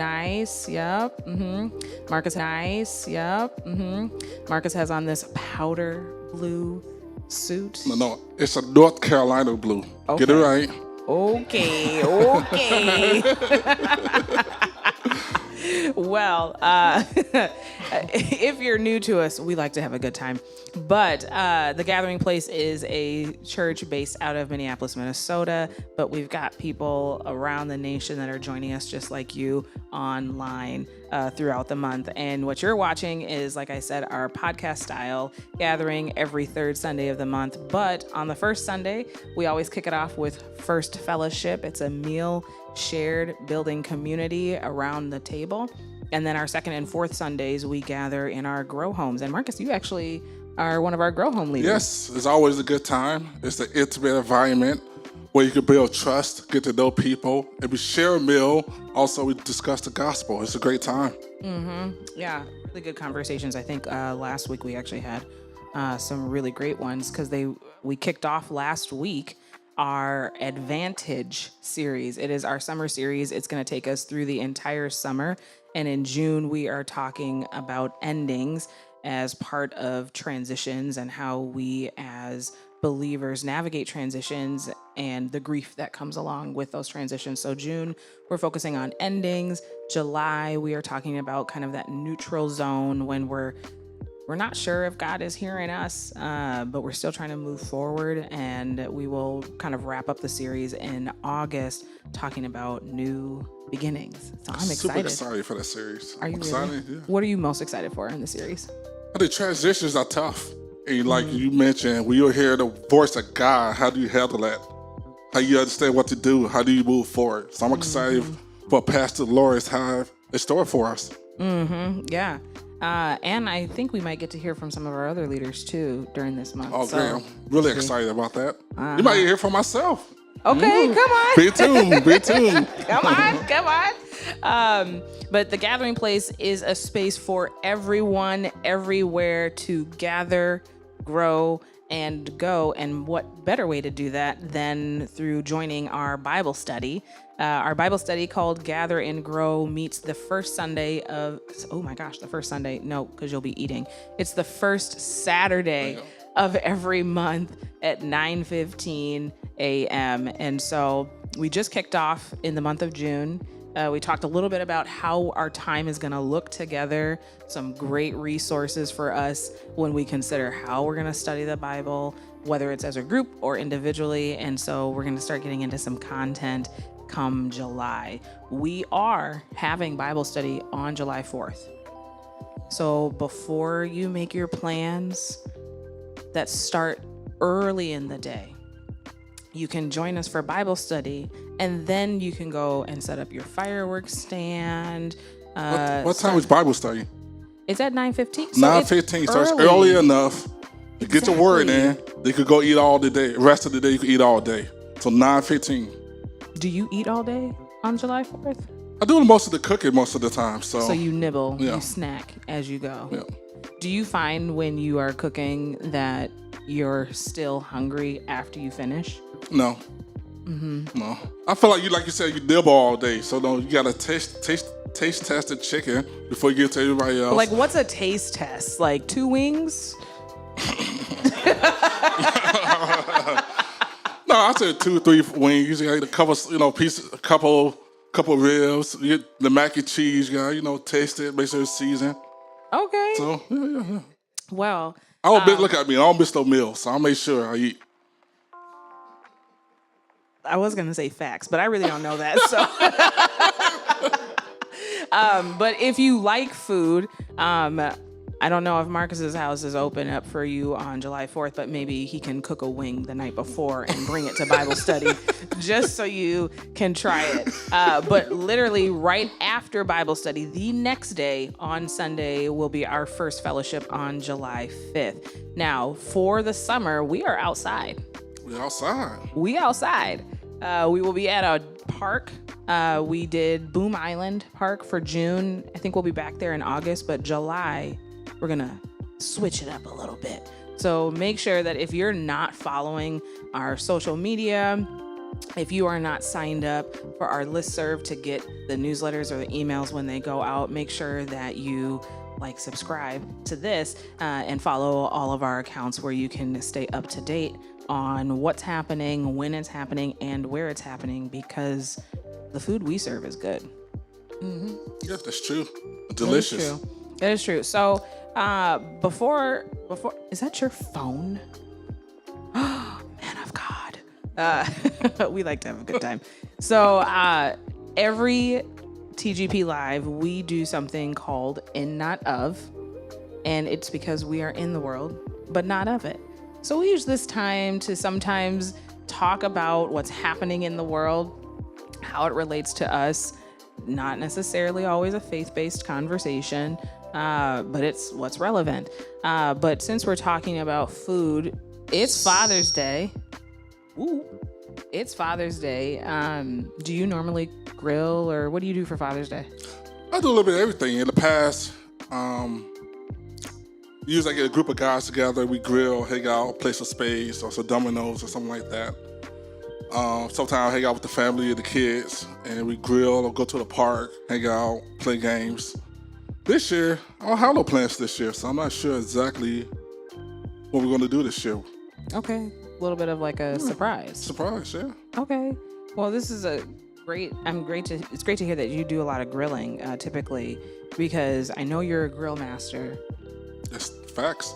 nice. Yep. Marcus, nice. Yep. Marcus has on this powder blue suit. No, it's a North Carolina blue. Okay. Get it right. Okay. Well, if you're new to us, we like to have a good time. But The Gathering Place is a church based out of Minneapolis, Minnesota. But we've got people around the nation that are joining us just like you online throughout the month. And what you're watching is, like I said, our podcast style gathering every third Sunday of the month. But on the first Sunday, we always kick it off with First Fellowship. It's a meal shared, building community around the table. And then our second and fourth Sundays, we gather in our grow homes. And Marcus, you actually are one of our grow home leaders. Yes, it's always a good time. It's the intimate environment where you can build trust, get to know people, and we share a meal. Also, we discuss the gospel. It's a great time. Yeah, really good conversations. I think last week we actually had some really great ones because we kicked off last week our Advantage series. It is our summer series. It's going to take us through the entire summer. And in June, we are talking about endings as part of transitions and how we as believers navigate transitions and the grief that comes along with those transitions. So June, we're focusing on endings. July, we are talking about kind of that neutral zone when we're not sure if God is hearing us, but we're still trying to move forward. And we will kind of wrap up the series in August talking about new beginnings. So I'm excited. Super excited for that series. Are you excited? Really? Yeah. What are you most excited for in the series? The transitions are tough. And like you mentioned, when you hear the voice of God, how do you handle that? How you understand what to do? How do you move forward? So I'm excited for what Pastor Lawrence have in store for us. Yeah. And I think we might get to hear from some of our other leaders too during this month. Oh, so, great. I'm really excited about that. You might hear from myself. Okay, come on. Be tuned. Be tuned. Come on. But the Gathering Place is a space for everyone, everywhere to gather, grow, and go. And what better way to do that than through joining our Bible study? Our Bible study called Gather and Grow meets the first Sunday of, the first Sunday. No, because you'll be eating. It's the first Saturday of every month at 9:15 a.m. And so we just kicked off in the month of June. We talked a little bit about how our time is going to look together, some great resources for us when we consider how we're going to study the Bible, whether it's as a group or individually. And so we're going to start getting into some content come July. We are having Bible study on July 4th. So before you make your plans that start early in the day, you can join us for Bible study, and then you can go and set up your fireworks stand. What time is Bible study? It's at 9:15. 9:15, so it's early enough to get your word in. You could go eat all the day. The rest of the day, you could eat all day. So 9:15. Do you eat all day on July 4th? I do most of the cooking most of the time. So you nibble, you snack as you go. Yeah. Do you find when you are cooking that you're still hungry after you finish? No. No. I feel like you said, you nibble all day. So no, you gotta taste test the chicken before you get to everybody else. Like, what's a taste test? Like 2 wings? No, I said 2, 3 wings. Usually I eat a couple, pieces, a couple ribs. You get the mac and cheese. You gotta, taste it, make sure it's seasoned. Okay. So yeah. Well, I don't look at me. I don't miss no meals, so I'll make sure I eat. I was gonna say facts, but I really don't know that. So, but if you like food, I don't know if Marcus's house is open up for you on July 4th, but maybe he can cook a wing the night before and bring it to Bible study just so you can try it. But literally right after Bible study, the next day on Sunday will be our first fellowship on July 5th. Now, for the summer, we are outside. We're outside. We will be at a park. We did Boom Island Park for June. I think we'll be back there in August, but July, we're going to switch it up a little bit. So make sure that if you're not following our social media, If you are not signed up for our listserv to get the newsletters or the emails when they go out, make sure that you subscribe to this and follow all of our accounts where you can stay up to date on what's happening, when it's happening, and where it's happening, because the food we serve is good. Yes, that's true. Delicious. That is true. So before, is that your phone? Man of God. We like to have a good time. So every TGP Live, we do something called In Not Of, and it's because we are in the world, but not of it. So we use this time to sometimes talk about what's happening in the world, how it relates to us, not necessarily always a faith-based conversation, but it's what's relevant. But since we're talking about food, it's Father's Day. Ooh. It's Father's Day. Do you normally grill, or what do you do for Father's Day? I do a little bit of everything. In the past, usually I get a group of guys together. We grill, hang out, play some spades or some dominoes or something like that. Sometimes I hang out with the family and the kids, and we grill or go to the park, hang out, play games. This year, I don't have no plans this year, so I'm not sure exactly what we're going to do this year. Okay. A little bit of a surprise. Surprise, yeah. Okay. Well, this is it's great to hear that you do a lot of grilling typically, because I know you're a grill master. That's facts.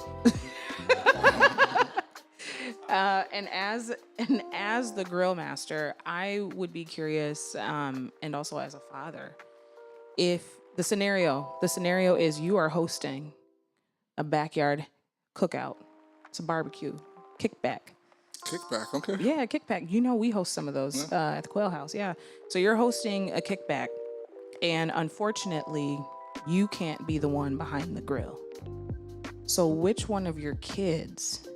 And as the grill master, I would be curious, and also as a father, if the scenario is you are hosting a backyard cookout. It's a barbecue kickback. Kickback, okay. Yeah, kickback. We host some of those at the Quail House. Yeah. So you're hosting a kickback, and unfortunately, you can't be the one behind the grill. So which one of your kids?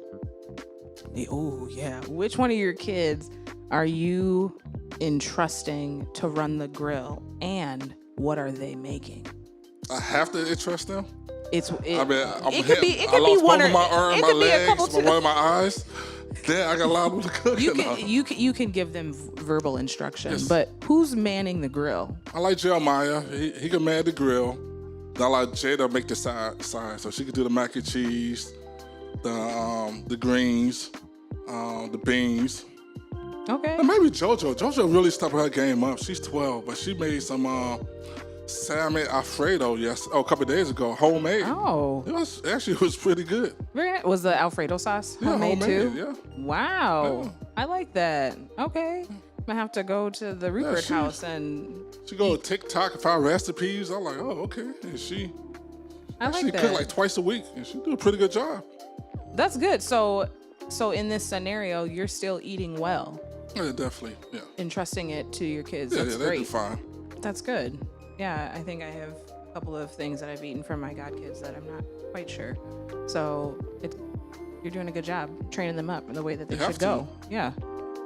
Which one of your kids are you entrusting to run the grill, and what are they making? I have to entrust them. It could be one or my arm, it my could be legs, a couple. one of my eyes. Then I got a lot of them to cook. You can give them verbal instruction, but who's manning the grill? I like Jeremiah. He can man the grill. I like Jada make the side, so she can do the mac and cheese, the greens, the beans. Okay. And maybe JoJo. JoJo really stepped her game up. She's 12, but she made some salmon Alfredo a couple of days ago, homemade. Oh. It was pretty good. Was the Alfredo sauce homemade too? Yeah. Wow. Yeah. I like that. Okay. I'm gonna have to go to the Rupert house and she go to TikTok and find recipes. I'm like, oh, okay. And she cook twice a week, and she do a pretty good job. That's good. So in this scenario, you're still eating well. Yeah, definitely. Yeah. Entrusting it to your kids. Yeah, That's they great. do fine. That's good. Yeah, I think I have a couple of things that I've eaten from my godkids that I'm not quite sure. So you're doing a good job training them up in the way that they should go. Yeah.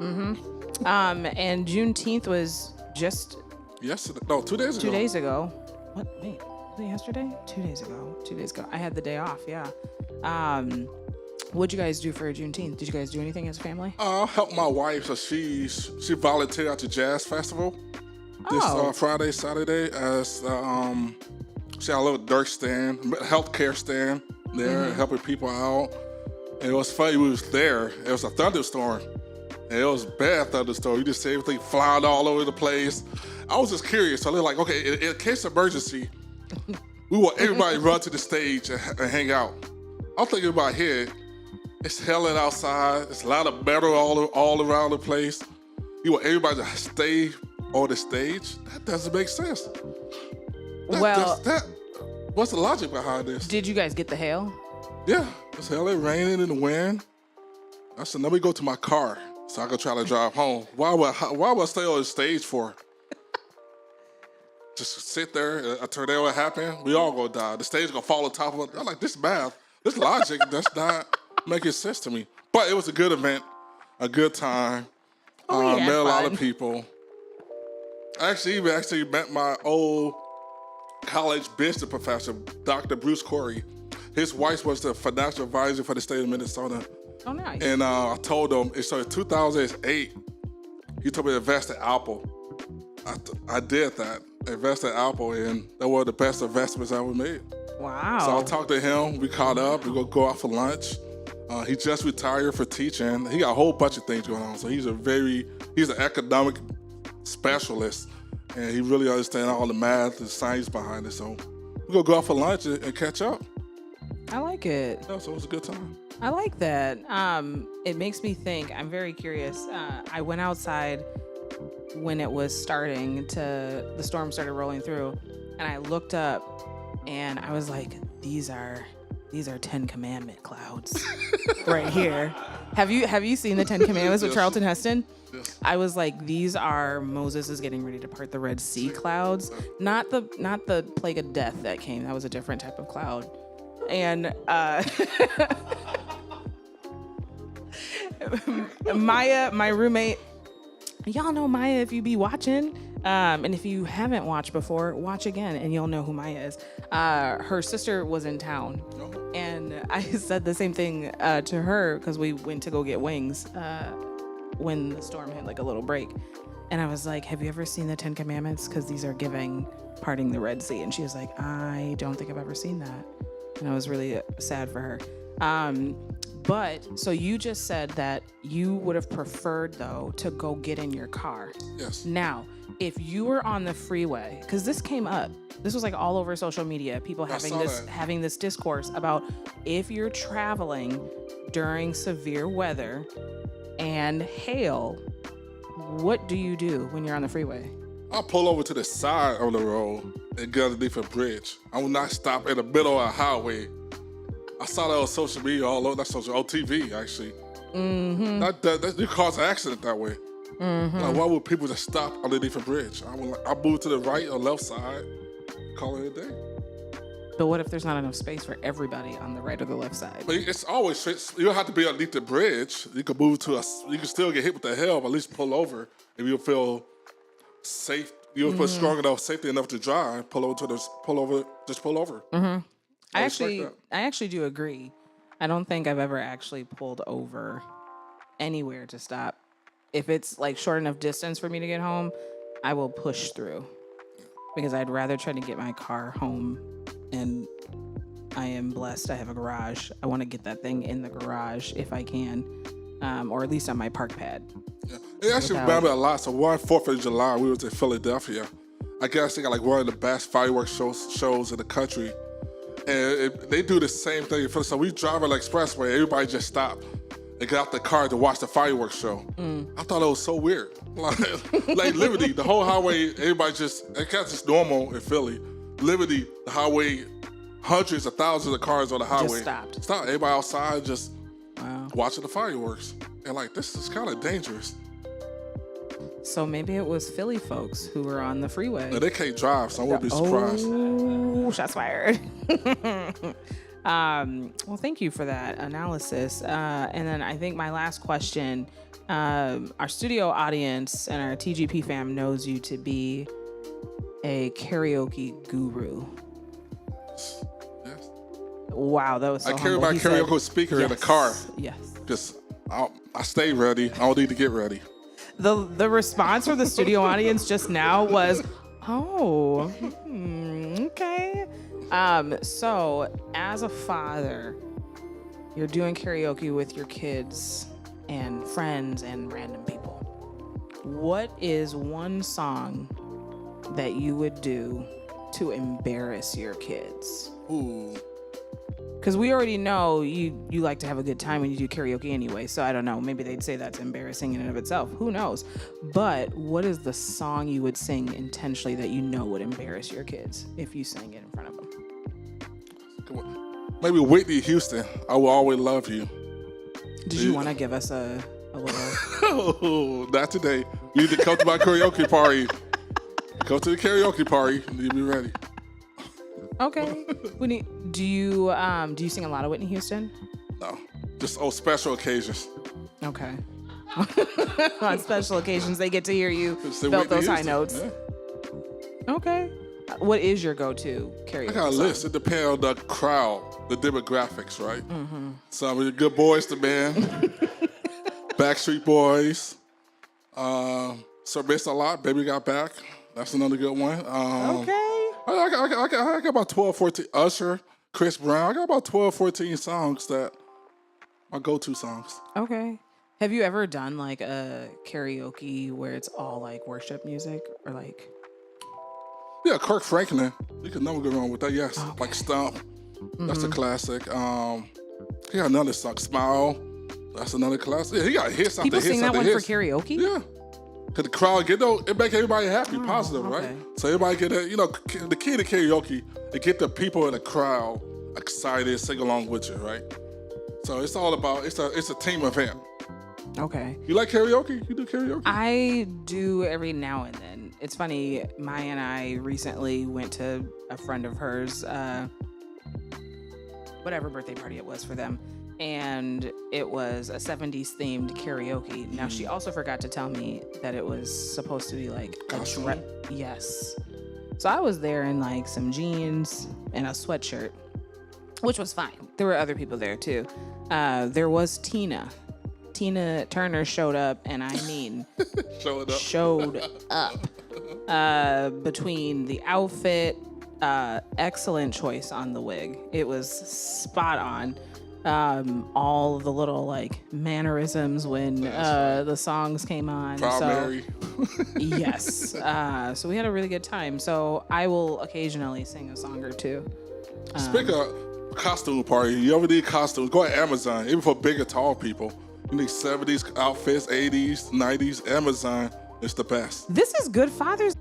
Mm-hmm. And Juneteenth was just yesterday. No, 2 days ago. 2 days ago. What? Wait, was it yesterday? 2 days ago. 2 days ago. I had the day off. Yeah. What'd you guys do for Juneteenth? Did you guys do anything as a family? I helped my wife. So she volunteered at the jazz festival this Friday, Saturday as she had a little dirt stand, healthcare stand there, helping people out. And it was funny. We was there. It was a thunderstorm. And it was a bad thunderstorm. You just see everything flying all over the place. I was just curious. So they're like, okay, in case of emergency, we want everybody to run to the stage and hang out. I'm thinking about here. It's hailing outside. It's a lot of metal all around the place. You want everybody to stay on the stage? That doesn't make sense. What's the logic behind this? Did you guys get the hail? Yeah, it's hailing, raining in the wind. I said, let me go to my car so I can try to drive home. Why would I stay on the stage for? Just sit there, a tornado will happen, we all gonna die. The stage gonna fall on top of it. I'm like, this math, this logic, that's not making sense to me. But it was a good event, a good time. Met a lot of people. I actually met my old college business professor, Dr. Bruce Corey. His wife was the financial advisor for the state of Minnesota. Oh, nice. And I told him, so in 2008, He told me to invest in Apple. I did that. Invested in Apple, and that was the best investments I ever made. Wow. So I talked to him. We caught up. We're going to go out for lunch. He just retired for teaching. He got a whole bunch of things going on. So he's an economic specialist, and he really understands all the math and science behind it. So we're going to go out for lunch and catch up. I like it. Yeah, so it was a good time. I like that. It makes me think. I'm very curious. I went outside when it was the storm started rolling through, and I looked up and I was like, these are 10 Commandment clouds right here. Have you seen the 10 Commandments with Charlton Heston? Yes. I was like, these are Moses is getting ready to part the Red Sea clouds, not the plague of death that came. That was a different type of cloud. And Maya, my roommate, y'all know Maya if you be watching. And if you haven't watched before, watch again and you'll know who Maya is. Her sister was in town. And I said the same thing to her because we went to go get wings when the storm hit like a little break. And I was like, have you ever seen the 10 Commandments? Because these are parting the Red Sea. And she was like, I don't think I've ever seen that. And I was really sad for her. But so you just said that you would have preferred, though, to go get in your car. Yes. Now, if you were on the freeway, because this came up, this was like all over social media, people having this discourse about if you're traveling during severe weather and hail, what do you do when you're on the freeway? I'll pull over to the side of the road and get underneath a bridge. I will not stop in the middle of a highway. I saw that on social media all over. That's on TV, actually. Mm-hmm. That you cause an accident that way. Mm-hmm. Like, why would people just stop underneath a bridge? I move to the right or left side, call it a day. But what if there's not enough space for everybody on the right or the left side? But it's always, you don't have to be underneath the bridge. You can move you can still get hit with the hell, but at least pull over if you feel safe. You'll feel strong enough, safety enough to drive. Pull over. Mm-hmm. I actually do agree. I don't think I've ever actually pulled over anywhere to stop. If it's like short enough distance for me to get home, I will push through because I'd rather try to get my car home. And I am blessed. I have a garage. I want to get that thing in the garage if I can, or at least on my park pad. Yeah. It actually remember a lot. So one 4th of July, we was in Philadelphia. I guess they got like one of the best fireworks shows in the country. And they do the same thing. So we drive on the expressway. Everybody just stopped and got out the car to watch the fireworks show. I thought it was so weird. Like Liberty, the whole highway, everybody it gets just normal in Philly. Liberty, the highway, hundreds of thousands of cars on the highway. Just stopped. Everybody outside just watching the fireworks. And like, this is kind of dangerous. So maybe it was Philly folks who were on the freeway. No, they can't drive, so I wouldn't be surprised. Oh, shots fired. Well, thank you for that analysis. And then I think my last question, our studio audience and our TGP fam knows you to be a karaoke guru. Yes. Wow, that was so I carry humble. my karaoke speaker in the car. Yes. Just, I stay ready. I don't need to get ready. The response from the studio audience just now was, oh, okay. So as a father, you're doing karaoke with your kids and friends and random people. What is one song that you would do to embarrass your kids? Ooh. Because we already know you like to have a good time when you do karaoke anyway. So I don't know. Maybe they'd say that's embarrassing in and of itself. Who knows? But what is the song you would sing intentionally that you know would embarrass your kids if you sang it in front of them? Come on. Maybe Whitney Houston, I Will Always Love You. Did you want to give us a little? Oh, not today. You need to come to my karaoke party. Go to the karaoke party. You need to be ready. Okay. Do you sing a lot of Whitney Houston? No, just on special occasions. Okay. On special occasions, they get to hear you belt those high notes. Yeah. Okay. What is your go-to karaoke I got a song? list. It depends on the crowd, the demographics, right? Mm-hmm. Some of the Good Boys to Men, Backstreet Boys, So Based a Lot, Baby Got Back. That's another good one. Okay. I got about 12, 14. Usher, Chris Brown. I got about 12, 14 songs that my go-to songs. Okay. Have you ever done like a karaoke where it's all like worship music or like? Yeah, Kirk Franklin. You can never go wrong with that. Yes, like Stump. That's a classic. He got another song, Smile. That's another classic. Yeah, he got hits People after hits sing that after one hits. for karaoke? Yeah. Cause the crowd it make everybody happy, positive, okay. right? So everybody get that, the key to karaoke, to get the people in the crowd excited, sing along with you, right? So it's all about, it's a team event. Okay. You like karaoke? You do karaoke? I do every now and then. It's funny, Maya and I recently went to a friend of hers, whatever birthday party it was for them, and it was a 70s themed karaoke. Now, she also forgot to tell me that it was supposed to be like Gospel? Yes. So I was there in like some jeans and a sweatshirt, which was fine. There were other people there too. There was Tina. Tina Turner showed up, and I mean, showed up. Between the outfit, excellent choice on the wig. It was spot on. All the little like mannerisms when the songs came on. Mary. Yes. So we had a really good time. So I will occasionally sing a song or two. Speaking of costume party, you ever need costumes? Go to Amazon, even for bigger, tall people. You need 70s outfits, 80s, 90s. Amazon is the best. This is Good Father's.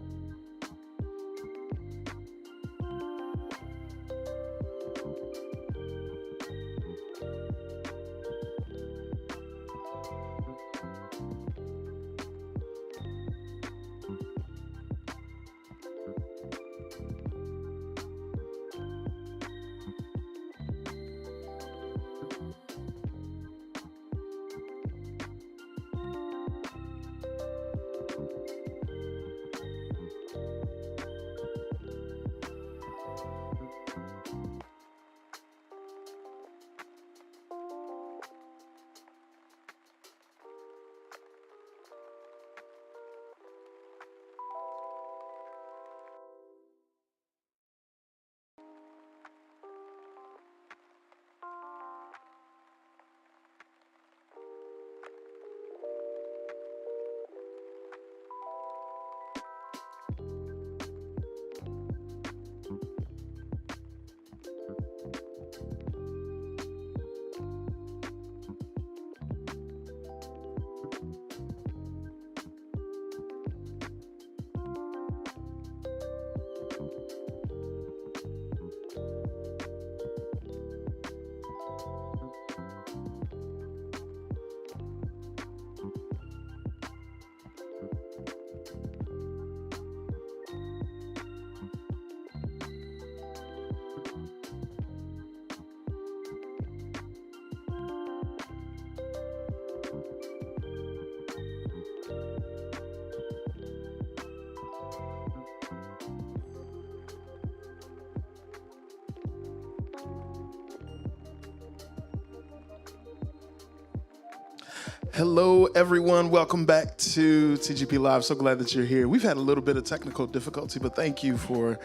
Hello, everyone. Welcome back to TGP Live. So glad that you're here. We've had a little bit of technical difficulty, but thank you for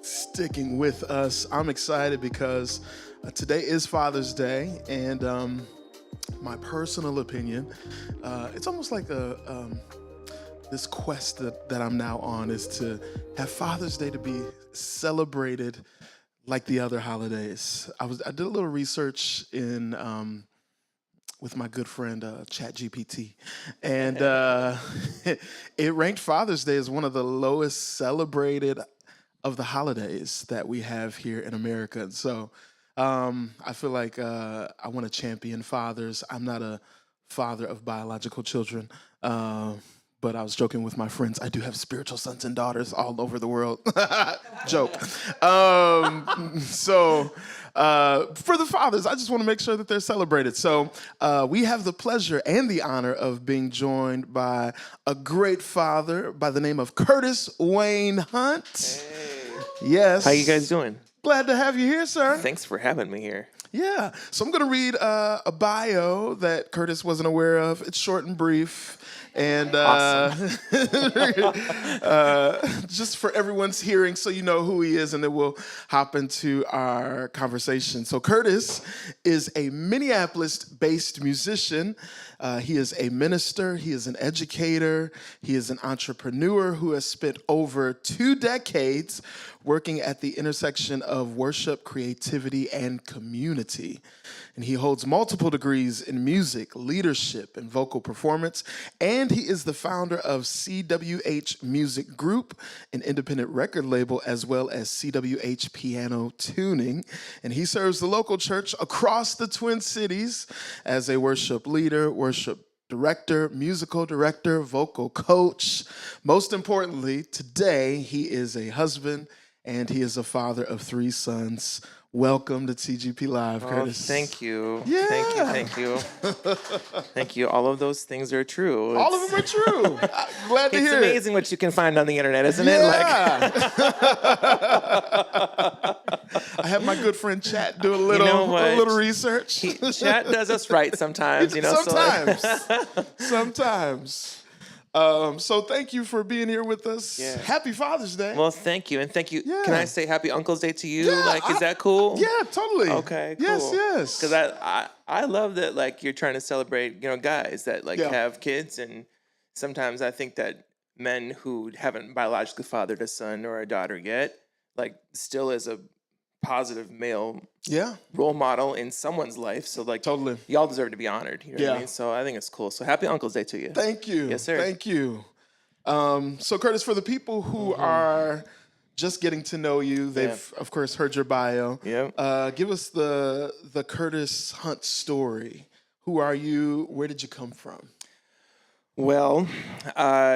sticking with us. I'm excited because today is Father's Day, and my personal opinion, it's almost like this quest that I'm now on is to have Father's Day to be celebrated like the other holidays. I did a little research with my good friend ChatGPT, and it ranked Father's Day as one of the lowest celebrated of the holidays that we have here in America. And so I feel like I want to champion fathers. I'm not a father of biological children, but I was joking with my friends. I do have spiritual sons and daughters all over the world. Joke. So for the fathers, I just want to make sure that they're celebrated. So we have the pleasure and the honor of being joined by a great father by the name of Curtis Wayne Hunt. Hey. Yes. How you guys doing? Glad to have you here, sir. Thanks for having me here. Yeah. So I'm going to read a bio that Curtis wasn't aware of. It's short and brief. And just for everyone's hearing, so you know who he is, and then we'll hop into our conversation. So Curtis is a Minneapolis-based musician. He is a minister. He is an educator. He is an entrepreneur who has spent over 2 decades working at the intersection of worship, creativity, and community. And he holds multiple degrees in music, leadership, and vocal performance. And he is the founder of CWH Music Group, an independent record label, as well as CWH Piano Tuning. And he serves the local church across the Twin Cities as a worship leader, worship director, musical director, vocal coach. Most importantly, today he is a husband and he is a father of 3 sons. Welcome to TGP Live, Curtis. Thank you. Yeah. Thank you. Thank you. All of those things are true. All of them are true. Glad to It's hear amazing what you can find on the internet, isn't it. it? Yeah. I had my good friend Chat do a little research. Chat does us right sometimes, Sometimes. Sometimes. So thank you for being here with us. Yeah. Happy Father's Day. Well, thank you. And thank you. Yeah. Can I say Happy Uncle's Day to you? Yeah, Is that cool? Yeah, totally. Okay, cool. Yes. Because I love that, you're trying to celebrate, guys that, have kids. And sometimes I think that men who haven't biologically fathered a son or a daughter yet, still as a positive male role model in someone's life. So totally, y'all deserve to be honored. You know what I mean? So I think it's cool. So Happy Uncle's Day to you. Thank you. Yes, sir. Thank you. So Curtis, for the people who are just getting to know you, they've of course heard your bio. Yeah. Give us the Curtis Hunt story. Who are you? Where did you come from? Well,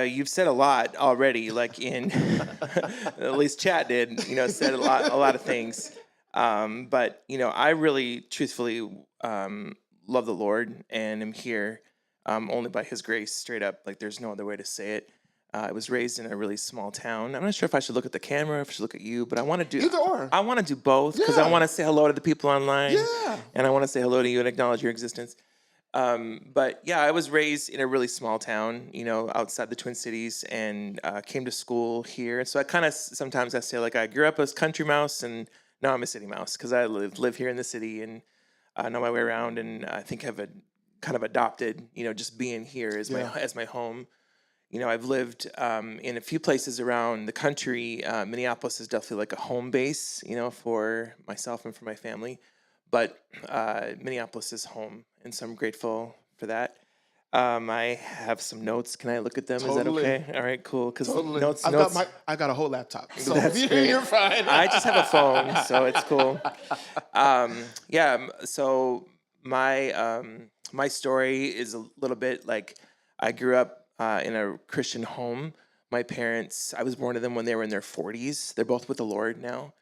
you've said a lot already, in at least Chat did, said a lot of things. But, I really truthfully love the Lord and am here only by his grace, straight up. There's no other way to say it. I was raised in a really small town. I'm not sure if I should look at the camera, if I should look at you, but I want to do either or. I want to do both because I want to say hello to the people online. Yeah. And I want to say hello to you and acknowledge your existence. But yeah, I was raised in a really small town, outside the Twin Cities, and came to school here. And so I kind of sometimes I say I grew up as country mouse, and now I'm a city mouse because I live here in the city and know my way around. And I think have kind of adopted, just being here as my home. I've lived in a few places around the country. Minneapolis is definitely a home base, for myself and for my family. But Minneapolis is home, and so I'm grateful for that. I have some notes. Can I look at them? Totally. Is that okay? All right, cool. Because notes. I got a whole laptop. So That's great. You're fine. I just have a phone, so it's cool. So my story is a little bit I grew up in a Christian home. My parents, I was born to them when they were in their 40s. They're both with the Lord now.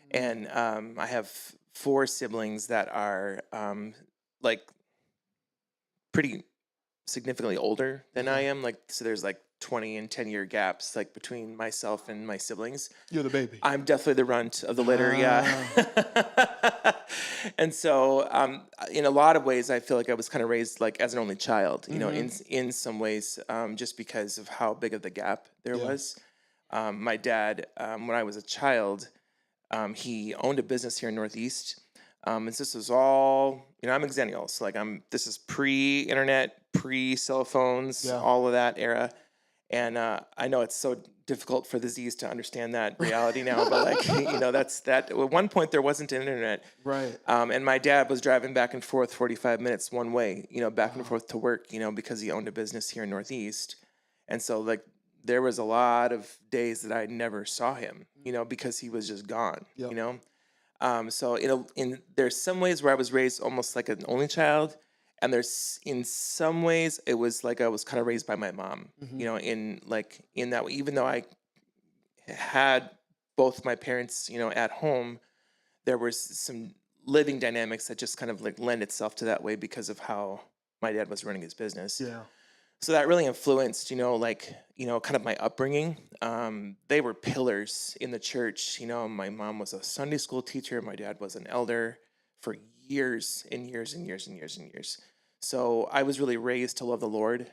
And I have 4 siblings that are pretty significantly older than I am. So there's 20 and 10-year gaps between myself and my siblings. You're the baby. I'm definitely the runt of the litter, yeah. And so in a lot of ways, I feel I was kind of raised as an only child, in some ways, just because of how big of the gap there was. My dad, when I was a child, he owned a business here in Northeast. And this was all, I'm a Xennial, so this is pre-internet, pre-cell phones, all of that era. And I know it's so difficult for the Z's to understand that reality now, but that's that. At one point, there wasn't an internet, right? And my dad was driving back and forth 45 minutes one way, back and forth to work, because he owned a business here in Northeast, and so there was a lot of days that I never saw him, because he was just gone, So there's some ways where I was raised almost like an only child. And there's in some ways it was I was kind of raised by my mom, in that way. Even though I had both my parents, at home, there was some living dynamics that just kind of lend itself to that way because of how my dad was running his business. Yeah. So that really influenced, kind of my upbringing. They were pillars in the church. My mom was a Sunday school teacher. My dad was an elder for years and years and years and years and years. So I was really raised to love the Lord,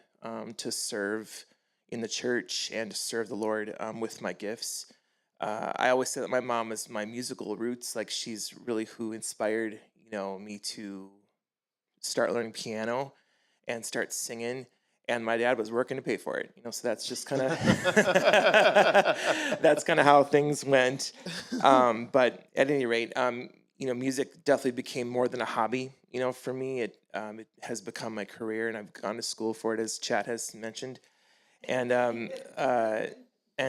to serve in the church and to serve the Lord with my gifts. I always say that my mom is my musical roots. Like she's really who inspired, me to start learning piano and start singing. And my dad was working to pay for it, so that's just kind of that's kind of how things went. But at any rate, music definitely became more than a hobby. For me, it has become my career, and I've gone to school for it, as Chat has mentioned. And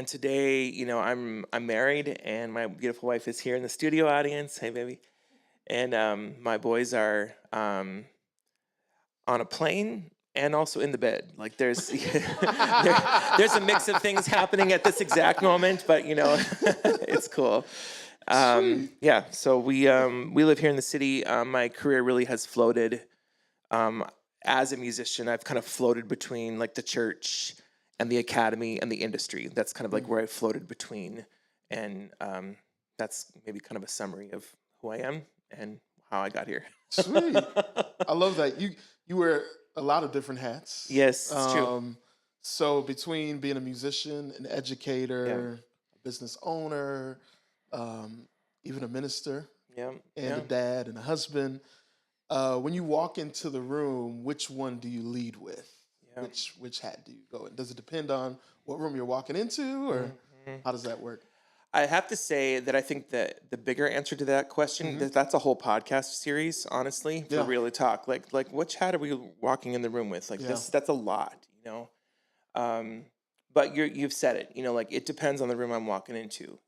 today, I'm married, and my beautiful wife is here in the studio audience. Hey, baby. And my boys are on a plane and also in the bed. Like there's there's a mix of things happening at this exact moment, but it's cool. Yeah, so we live here in the city. My career really has floated. As a musician, I've kind of floated between like the church and the academy and the industry. That's kind of like where I floated between, and that's maybe kind of a summary of who I am and how I got here. Sweet. I love that. You wear a lot of different hats. Yes, it's true. So between being a musician, an educator, a business owner, even a minister, and a dad and a husband, when you walk into the room, which one do you lead with? Yeah. Which hat do you go in? Does it depend on what room you're walking into, or how does that work? I have to say that I think that the bigger answer to that question, that's a whole podcast series, honestly, for real to talk. Like which hat are we walking in the room with? Like that's a lot, But you've said it, like it depends on the room I'm walking into,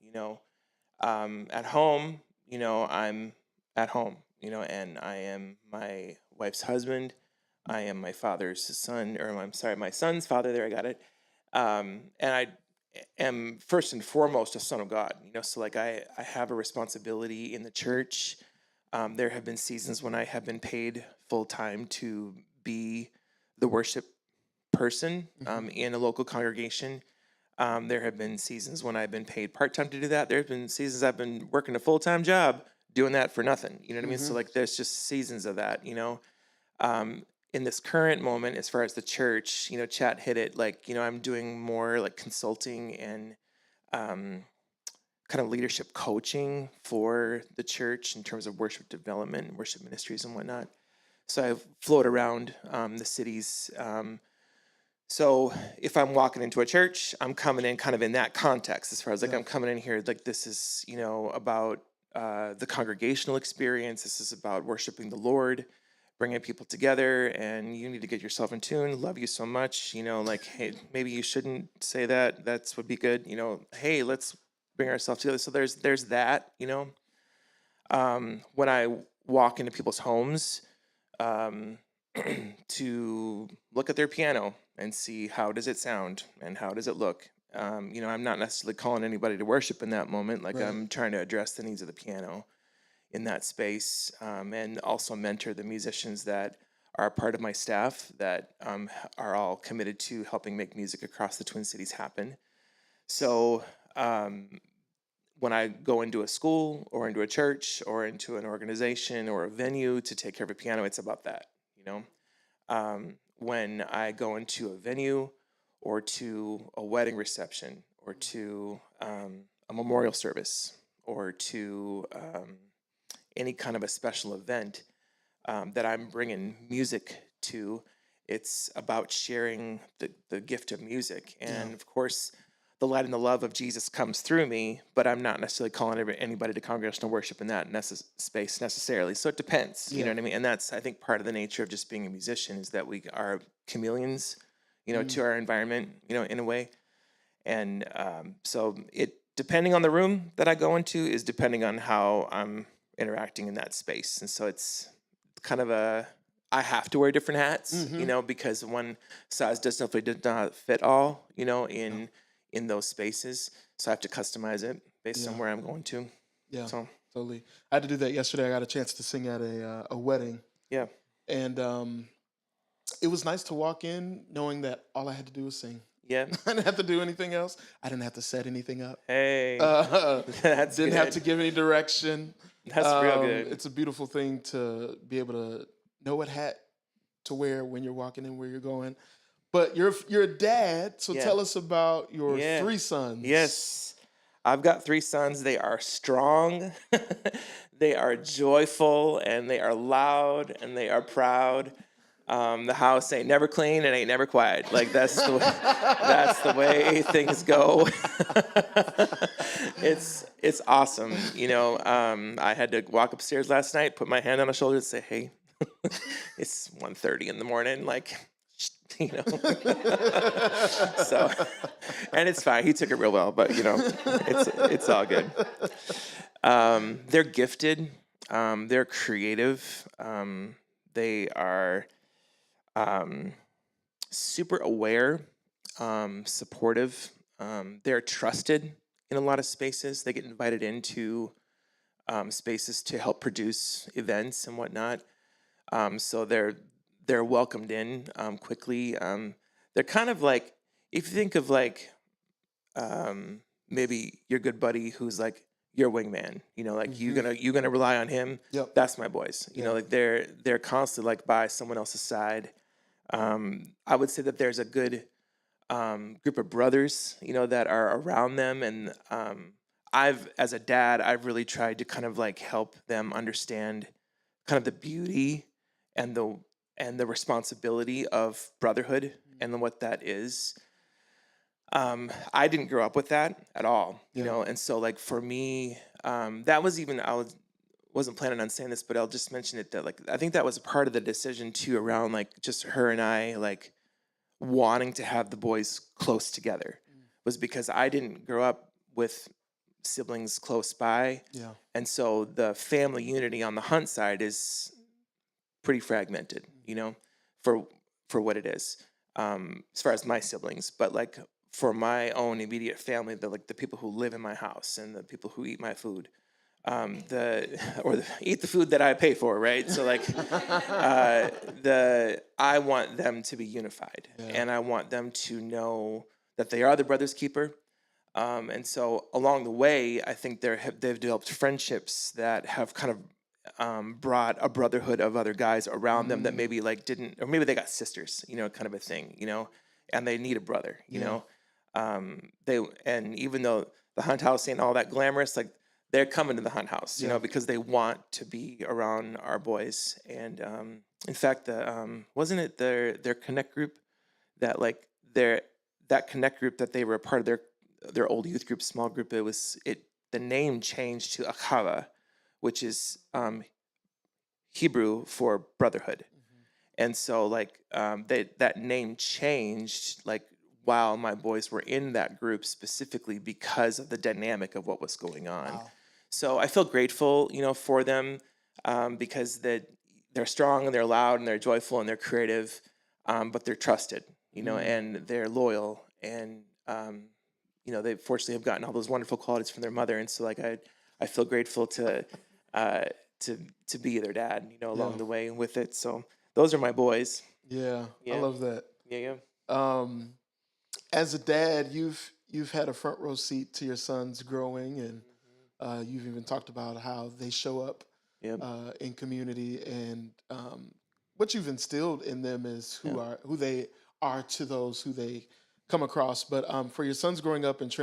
At home, I'm at home, and I am my wife's husband. I am my father's son, or I'm sorry, my son's father. There, I got it. And I am first and foremost a son of God, so like I have a responsibility in the church. There have been seasons when I have been paid full time to be the worship person in a local congregation. There have been seasons when I've been paid part-time to do that. There have been seasons I've been working a full-time job doing that for nothing. You know what I mean? So like there's just seasons of that, in this current moment, as far as the church, Chat hit it, like, I'm doing more like consulting and kind of leadership coaching for the church in terms of worship development, worship ministries and whatnot. So I float around the cities. So if I'm walking into a church, I'm coming in kind of in that context, as far as like I'm coming in here, like this is, about the congregational experience. This is about worshiping the Lord, bringing people together, and you need to get yourself in tune. Love you so much, like, hey, maybe you shouldn't say that. That's would be good, hey, let's bring ourselves together. So there's that, when I walk into people's homes, to look at their piano and see how does it sound and how does it look. I'm not necessarily calling anybody to worship in that moment. Like I'm trying to address the needs of the piano in that space, and also mentor the musicians that are a part of my staff that are all committed to helping make music across the Twin Cities happen. So when I go into a school or into a church or into an organization or a venue to take care of a piano, it's about that, when I go into a venue or to a wedding reception or to a memorial service or to any kind of a special event that I'm bringing music to, it's about sharing the gift of music. And of course, the light and the love of Jesus comes through me, but I'm not necessarily calling anybody to congregational worship in that space necessarily. So it depends, you know what I mean? And that's, I think, part of the nature of just being a musician is that we are chameleons, to our environment, in a way. And so it, depending on the room that I go into, is depending on how I'm interacting in that space. And so it's kind of I have to wear different hats, because one size does not fit all, in those spaces. So I have to customize it based on where I'm going to. Yeah, so totally. I had to do that yesterday. I got a chance to sing at a wedding. Yeah. And it was nice to walk in knowing that all I had to do was sing. Yeah. I didn't have to do anything else. I didn't have to set anything up. Hey, Didn't have to give any direction. That's real good. It's a beautiful thing to be able to know what hat to wear when you're walking in where you're going. But you're a dad, so Yeah. tell us about your Yeah. 3 sons. Yes. I've got 3 sons. They are strong, they are joyful, and they are loud, and they are proud. The house ain't never clean and ain't never quiet. Like that's the way things go. It's awesome. I had to walk upstairs last night, put my hand on his shoulder, and say, "Hey, it's 1:30 in the morning." Like, you know. So, and it's fine. He took it real well, but it's all good. They're gifted. They're creative. They are super aware, supportive. They're trusted in a lot of spaces. They get invited into spaces to help produce events and whatnot. So they're welcomed in quickly. They're kind of like, if you think of like maybe your good buddy who's like your wingman, like you're gonna rely on him. Yep. That's my boys. Like they're constantly like by someone else's side. I would say that there's a good group of brothers, that are around them, and as a dad, I've really tried to kind of like help them understand kind of the beauty and the responsibility of brotherhood and what that is. I didn't grow up with that at all, and so like for me, that was even wasn't planning on saying this, but I'll just mention it that like I think that was a part of the decision too around like just her and I like wanting to have the boys close together was because I didn't grow up with siblings close by. Yeah. And so the family unity on the Hunt side is pretty fragmented, for what it is, as far as my siblings. But like for my own immediate family, the people who live in my house and the people who eat my food, eat the food that I pay for, right? So like, I want them to be unified, and I want them to know that they are the brother's keeper. And so along the way, I think they've developed friendships that have kind of brought a brotherhood of other guys around them that maybe like didn't, or maybe they got sisters, kind of a thing, and they need a brother, and even though the Hunt house ain't all that glamorous, like they're coming to the Hunt house, because they want to be around our boys. And in fact, wasn't it their connect group that like that connect group that they were a part of their old youth group, small group, the name changed to Achava, which is Hebrew for brotherhood. And so like that name changed like while my boys were in that group specifically because of the dynamic of what was going on. Wow. So I feel grateful, for them, because they're strong and they're loud and they're joyful and they're creative, but they're trusted, and they're loyal, and they fortunately have gotten all those wonderful qualities from their mother. And so like I feel grateful to be their dad, along the way with it. So those are my boys. Yeah. I love that. Yeah. As a dad, you've had a front row seat to your sons growing, and you've even talked about how they show up in community, and what you've instilled in them is who they are to those who they come across. But for your sons growing up and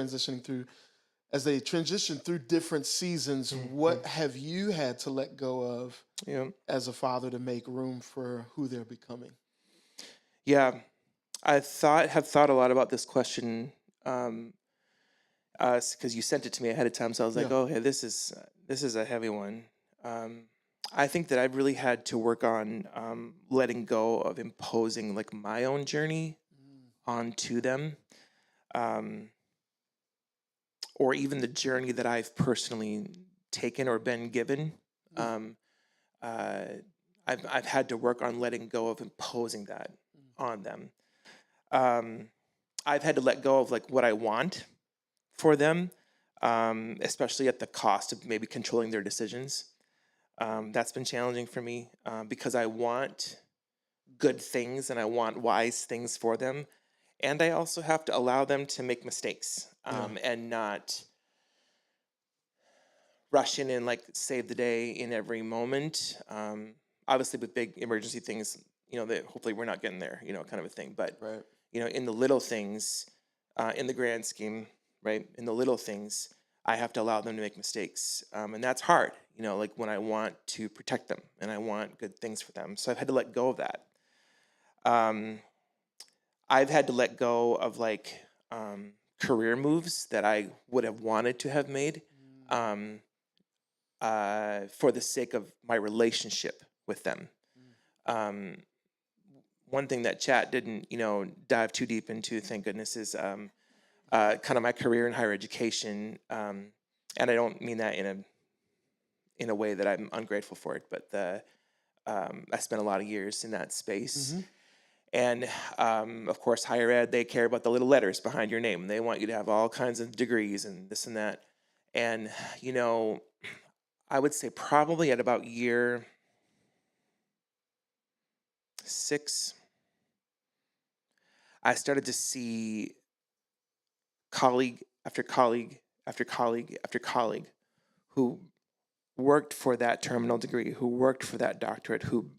as they transition through different seasons, what have you had to let go of as a father to make room for who they're becoming? Yeah, I have thought a lot about this question, because you sent it to me ahead of time. So I was like, oh, hey, this is a heavy one. I think that I've really had to work on letting go of imposing like my own journey onto them, or even the journey that I've personally taken or been given. I've had to work on letting go of imposing that on them. I've had to let go of like what I want for them, especially at the cost of maybe controlling their decisions. That's been challenging for me, because I want good things and I want wise things for them. And I also have to allow them to make mistakes, and not rush in and like save the day in every moment. Obviously, with big emergency things, that hopefully we're not getting there, kind of a thing. But Right. in the little things, in the grand scheme, right? In the little things, I have to allow them to make mistakes, and that's hard. Like when I want to protect them and I want good things for them, so I've had to let go of that. I've had to let go of like career moves that I would have wanted to have made for the sake of my relationship with them. One thing that chat didn't, dive too deep into, thank goodness, is kind of my career in higher education. And I don't mean that in a way that I'm ungrateful for it, but I spent a lot of years in that space. And of course, higher ed, they care about the little letters behind your name. They want you to have all kinds of degrees and this and that. And, I would say probably at about year 6, I started to see colleague after colleague after colleague after colleague who worked for that terminal degree, who worked for that doctorate, who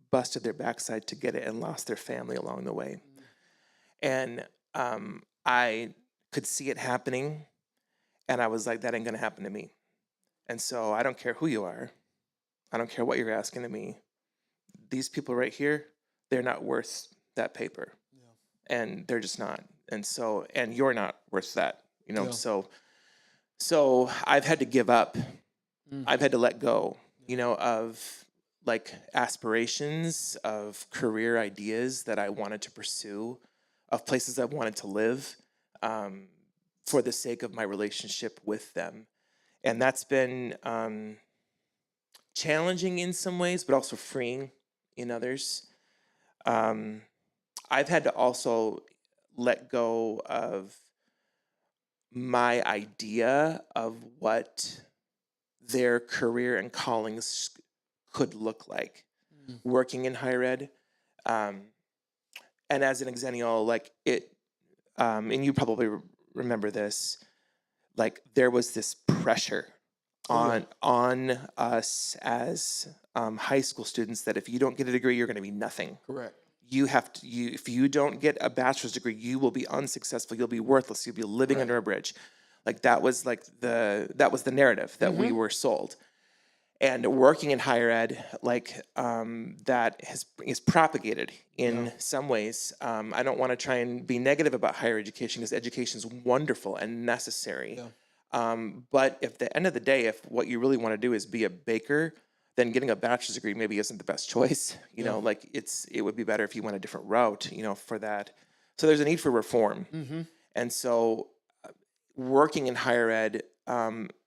busted their backside to get it and lost their family along the way. And I could see it happening, and I was like, that ain't gonna happen to me. And so I don't care who you are. I don't care what you're asking of me. These people right here, they're not worth that paper. And they're just not. And so, and you're not worth that, so I've had to give up. I've had to let go, of like aspirations, of career ideas that I wanted to pursue, of places I wanted to live, for the sake of my relationship with them. And that's been challenging in some ways, but also freeing in others. I've had to also let go of my idea of what their career and callings could look like working in higher ed. And as an exennial, like it, and you probably remember this, like there was this pressure on us as high school students that if you don't get a degree, you're going to be nothing. Correct. You have to. If you don't get a bachelor's degree, you will be unsuccessful. You'll be worthless. You'll be living under a bridge. Like that was like the narrative that we were sold. And working in higher ed, like that is propagated in some ways. I don't want to try and be negative about higher education because education is wonderful and necessary. But if at the end of the day, if what you really want to do is be a baker, then getting a bachelor's degree maybe isn't the best choice. Like it would be better if you went a different route, for that. So there's a need for reform. And so working in higher ed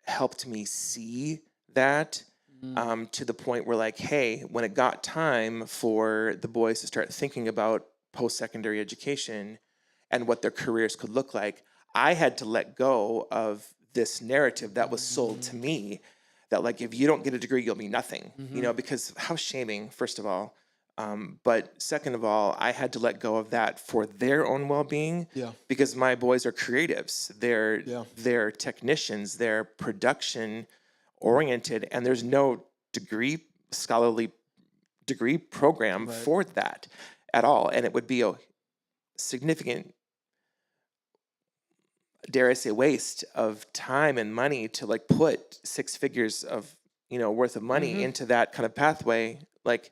helped me see that to the point where like, hey, when it got time for the boys to start thinking about post-secondary education and what their careers could look like, I had to let go of this narrative that was sold to me that like, if you don't get a degree, you'll be nothing, because how shaming, first of all. But second of all, I had to let go of that for their own well-being because my boys are creatives. They're technicians. They're production oriented, and there's no scholarly degree program for that at all. And it would be a significant, dare I say, waste of time and money to like put 6 figures of worth of money into that kind of pathway. Like,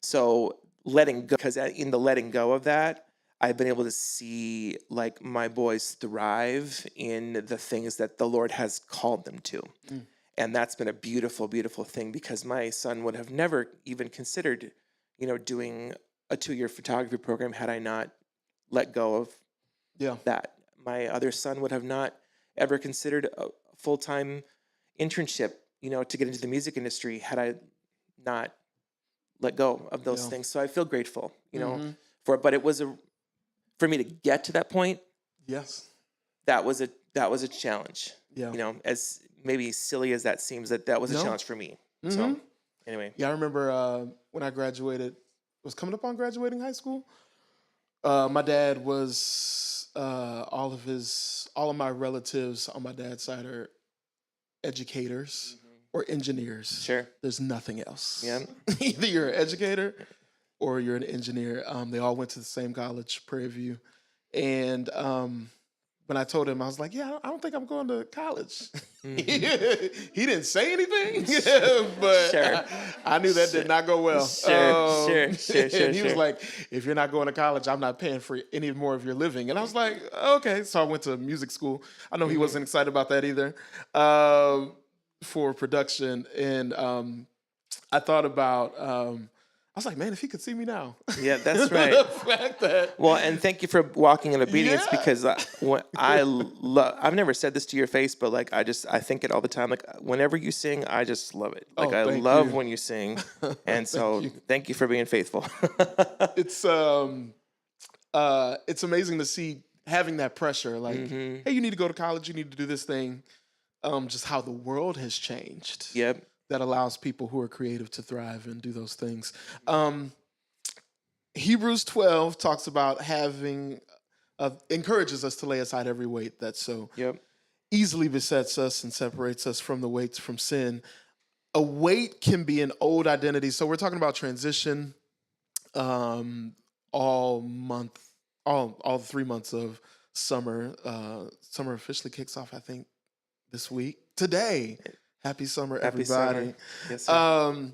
so letting go, because in the letting go of that, I've been able to see like my boys thrive in the things that the Lord has called them to. And that's been a beautiful, beautiful thing because my son would have never even considered, doing a 2-year photography program had I not let go of that. My other son would have not ever considered a full-time internship, to get into the music industry had I not let go of those things. So I feel grateful, for it. But it was for me to get to that point. Yes. That was a challenge. As maybe silly as that seems, that was a challenge for me. So anyway. Yeah, I remember when I graduated, was coming up on graduating high school. My dad was all of my relatives on my dad's side are educators. or engineers. Sure. There's nothing else. Yeah. Either you're an educator or you're an engineer. They all went to the same college, Prairie View. And when I told him, I was like, yeah, I don't think I'm going to college. He didn't say anything, but Sure. I knew that did not go well. Sure. And he was like, if you're not going to college, I'm not paying for any more of your living. And I was like, okay. So I went to music school. I know he wasn't excited about that either, for production. And I thought about, I was like, man, if he could see me now. Yeah, that's right. The fact that, Well, and thank you for walking in obedience, Yeah. because I've never said this to your face, but like I think it all the time. Like whenever you sing, I just love it. Like I thank love you. when you sing, and so thank you for being faithful. it's amazing to see having that pressure. Like, hey, you need to go to college. You need to do this thing. Just how the world has changed. Yep. That allows people who are creative to thrive and do those things. Hebrews 12 talks about encourages us to lay aside every weight that so Yep. easily besets us and separates us from the weights from sin. A weight can be an old identity. So we're talking about transition all 3 months of summer. Summer officially kicks off, I think, this week. Today. Happy summer, Happy everybody. summer. Yes, sir.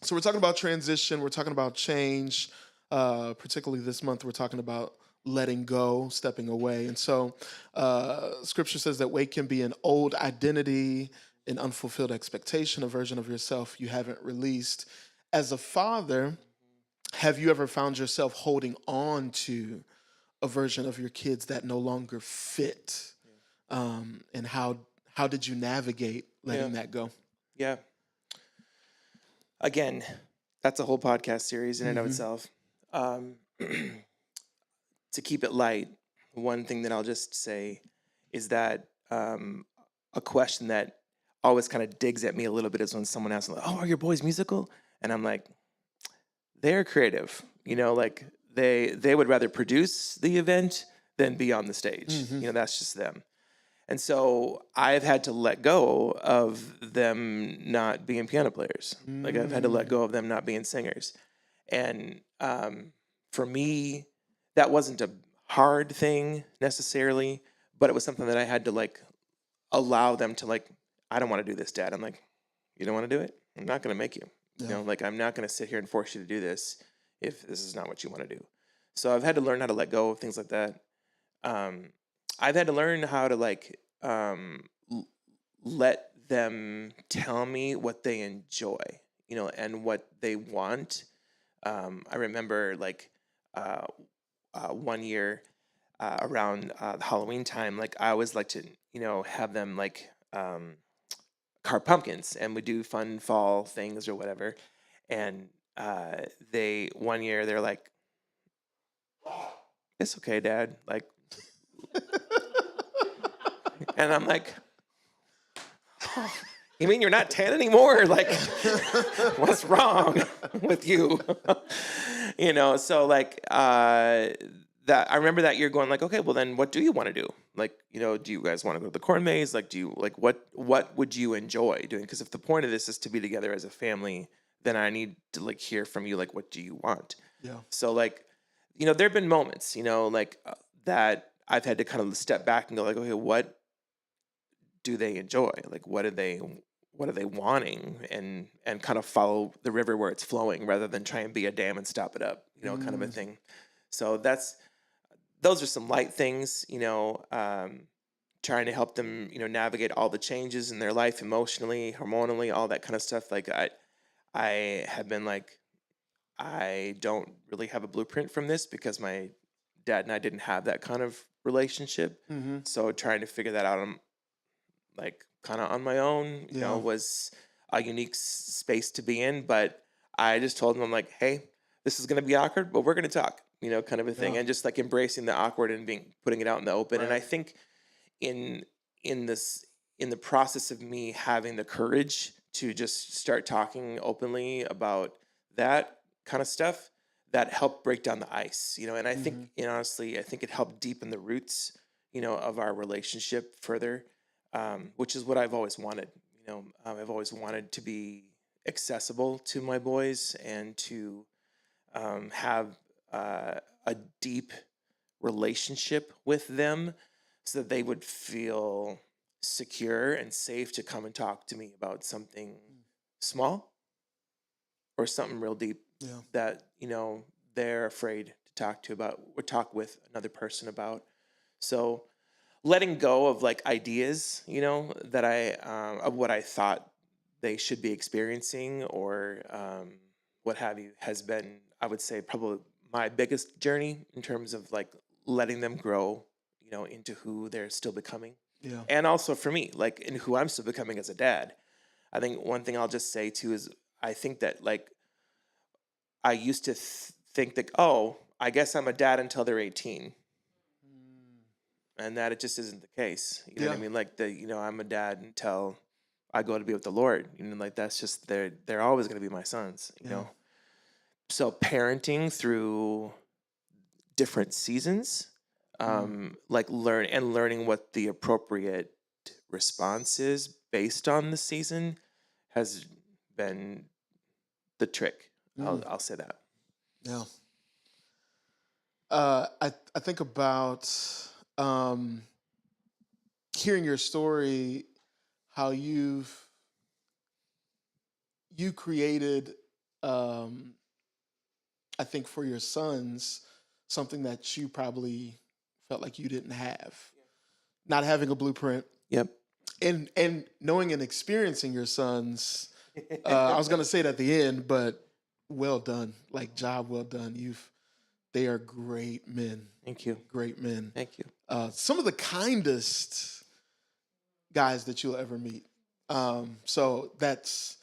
So we're talking about transition. We're talking about change. Particularly this month, we're talking about letting go, stepping away. And so scripture says that weight can be an old identity, an unfulfilled expectation, a version of yourself you haven't released. As a father, have you ever found yourself holding on to a version of your kids that no longer fit? And how did you navigate letting that go? Yeah. Again, that's a whole podcast series in and of itself. To keep it light, one thing that I'll just say is that a question that always kind of digs at me a little bit is when someone asks, like, "Oh, are your boys musical?" And I'm like, "They're creative. Like they would rather produce the event than be on the stage. That's just them." And so I've had to let go of them not being piano players. Like I've had to let go of them not being singers. And for me, that wasn't a hard thing necessarily, but it was something that I had to like allow them to like, I don't want to do this, Dad. I'm like, you don't want to do it? I'm not going to make you. Like I'm not going to sit here and force you to do this if this is not what you want to do. So I've had to learn how to let go of things like that. I've had to learn how to like let them tell me what they enjoy, and what they want. I remember like one year around the Halloween time, like I always like to, have them like carve pumpkins, and we do fun fall things or whatever. And one year they're like, "It's okay, Dad." Like. And I'm like, "Oh, you mean you're not 10 anymore? Like, what's wrong with you?" So like that I remember that year going like, okay, well then what do you want to do? Like, do you guys want to go to the corn maze? Like, do you like what would you enjoy doing? Because if the point of this is to be together as a family, then I need to like hear from you, like, what do you want? Yeah. So like, there've been moments, like that I've had to kind of step back and go like, okay, what do they enjoy? Like, what are they wanting? And kind of follow the river where it's flowing rather than try and be a dam and stop it up, kind of a thing. So those are some light things, trying to help them, navigate all the changes in their life emotionally, hormonally, all that kind of stuff. Like I have been like, I don't really have a blueprint from this because my dad and I didn't have that kind of relationship. So trying to figure that out, like kind of on my own, was a unique space to be in. But I just told him, I'm like, hey, this is going to be awkward, but we're going to talk, kind of a thing. And just like embracing the awkward and putting it out in the open. Right. And I think in the process of me having the courage to just start talking openly about that kind of stuff, that helped break down the ice, and I think, honestly, I think it helped deepen the roots, of our relationship further, which is what I've always wanted, I've always wanted to be accessible to my boys and to have a deep relationship with them so that they would feel secure and safe to come and talk to me about something small or something real deep that, they're afraid to talk to about or talk with another person about. So letting go of like ideas, that of what I thought they should be experiencing or what have you has been, I would say, probably my biggest journey in terms of like letting them grow, into who they're still becoming. Yeah. And also for me, like in who I'm still becoming as a dad. I think one thing I'll just say too is I think that like I used to think that, oh, I guess I'm a dad until they're 18. And that it just isn't the case. You know what I mean? Like I'm a dad until I go to be with the Lord. Like that's just they're always going to be my sons. You know. So parenting through different seasons, like learning what the appropriate response is based on the season, has been the trick. I'll say that. Yeah. I think about hearing your story, how you created, I think for your sons, something that you probably felt like you didn't have. Not having a blueprint. Yep. And knowing and experiencing your sons, I was gonna say it at the end, but well done. Like job well done. They are great men. Thank you. Great men. Thank you. Some of the kindest guys that you'll ever meet. So that's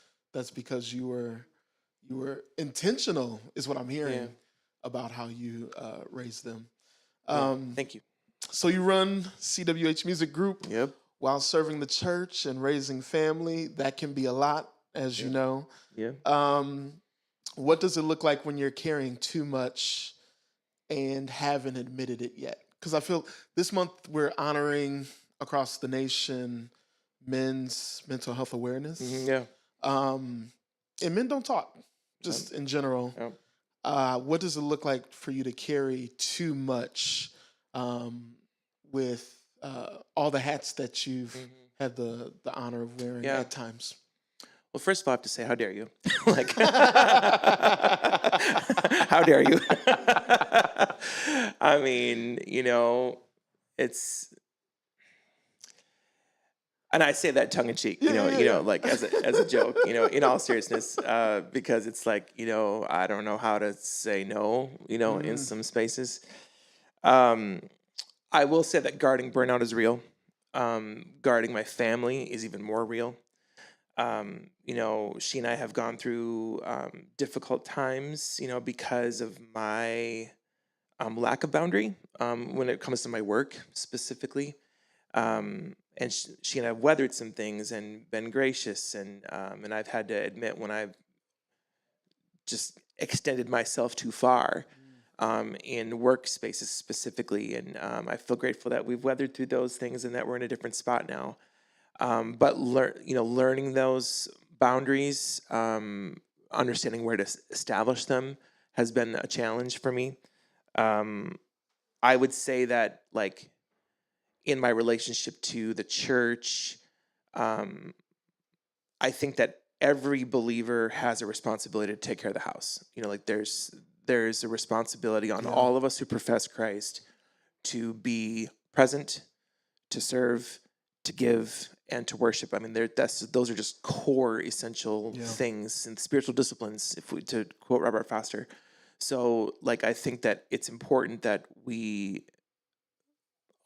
because you were intentional, is what I'm hearing about how you raised them. Thank you. So you run CWH Music Group. Yep. While serving the church and raising family. That can be a lot, as you know. Yeah. What does it look like when you're carrying too much and haven't admitted it yet? Because I feel this month we're honoring across the nation men's mental health awareness. Yeah. And men don't talk, just in general. What does it look like for you to carry too much with all the hats that you've had the honor of wearing at times? Well, first of all, I have to say, how dare you? Like, how dare you? I mean, it's, and I say that tongue in cheek, like as a joke, in all seriousness, because it's like, I don't know how to say no, in some spaces. I will say that guarding burnout is real. Guarding my family is even more real. She and I have gone through difficult times, because of my lack of boundary when it comes to my work specifically. And she and I have weathered some things and been gracious, and I've had to admit when I've just extended myself too far in workspaces specifically, and I feel grateful that we've weathered through those things and that we're in a different spot now. But learning those boundaries, understanding where to establish them, has been a challenge for me. I would say that, like, in my relationship to the church, I think that every believer has a responsibility to take care of the house. Like there's a responsibility on all of us who profess Christ to be present, to serve, to give, and to worship. I mean, those are just core essential things and spiritual disciplines, to quote Robert Foster. So, like, I think that it's important that we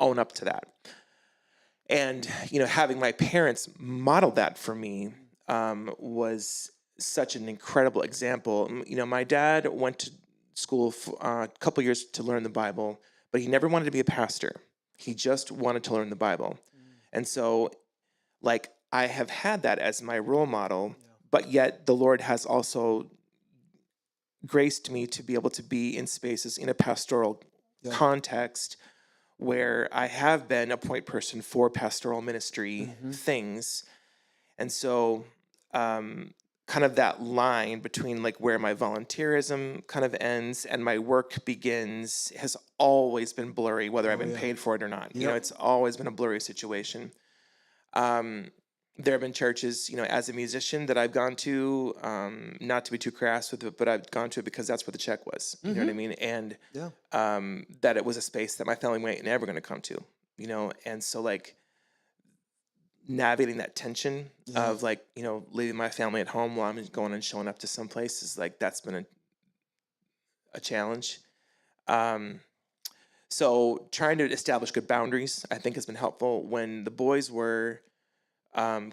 own up to that. And, having my parents model that for me was such an incredible example. My dad went to school for a couple years to learn the Bible, but he never wanted to be a pastor. He just wanted to learn the Bible. And so, like, I have had that as my role model, but yet the Lord has also graced me to be able to be in spaces in a pastoral context where I have been a point person for pastoral ministry things. And so kind of that line between like where my volunteerism kind of ends and my work begins has always been blurry, whether I've been paid for it or not. You know, it's always been a blurry situation. There have been churches, you know, as a musician that I've gone to, not to be too crass with it, but I've gone to it because that's where the check was. You know what I mean? And that it was a space that my family ain't never going to come to, you know? And so like navigating that tension of like, you know, leaving my family at home while I'm going and showing up to some places, like that's been a challenge. So trying to establish good boundaries, I think, has been helpful. When the boys were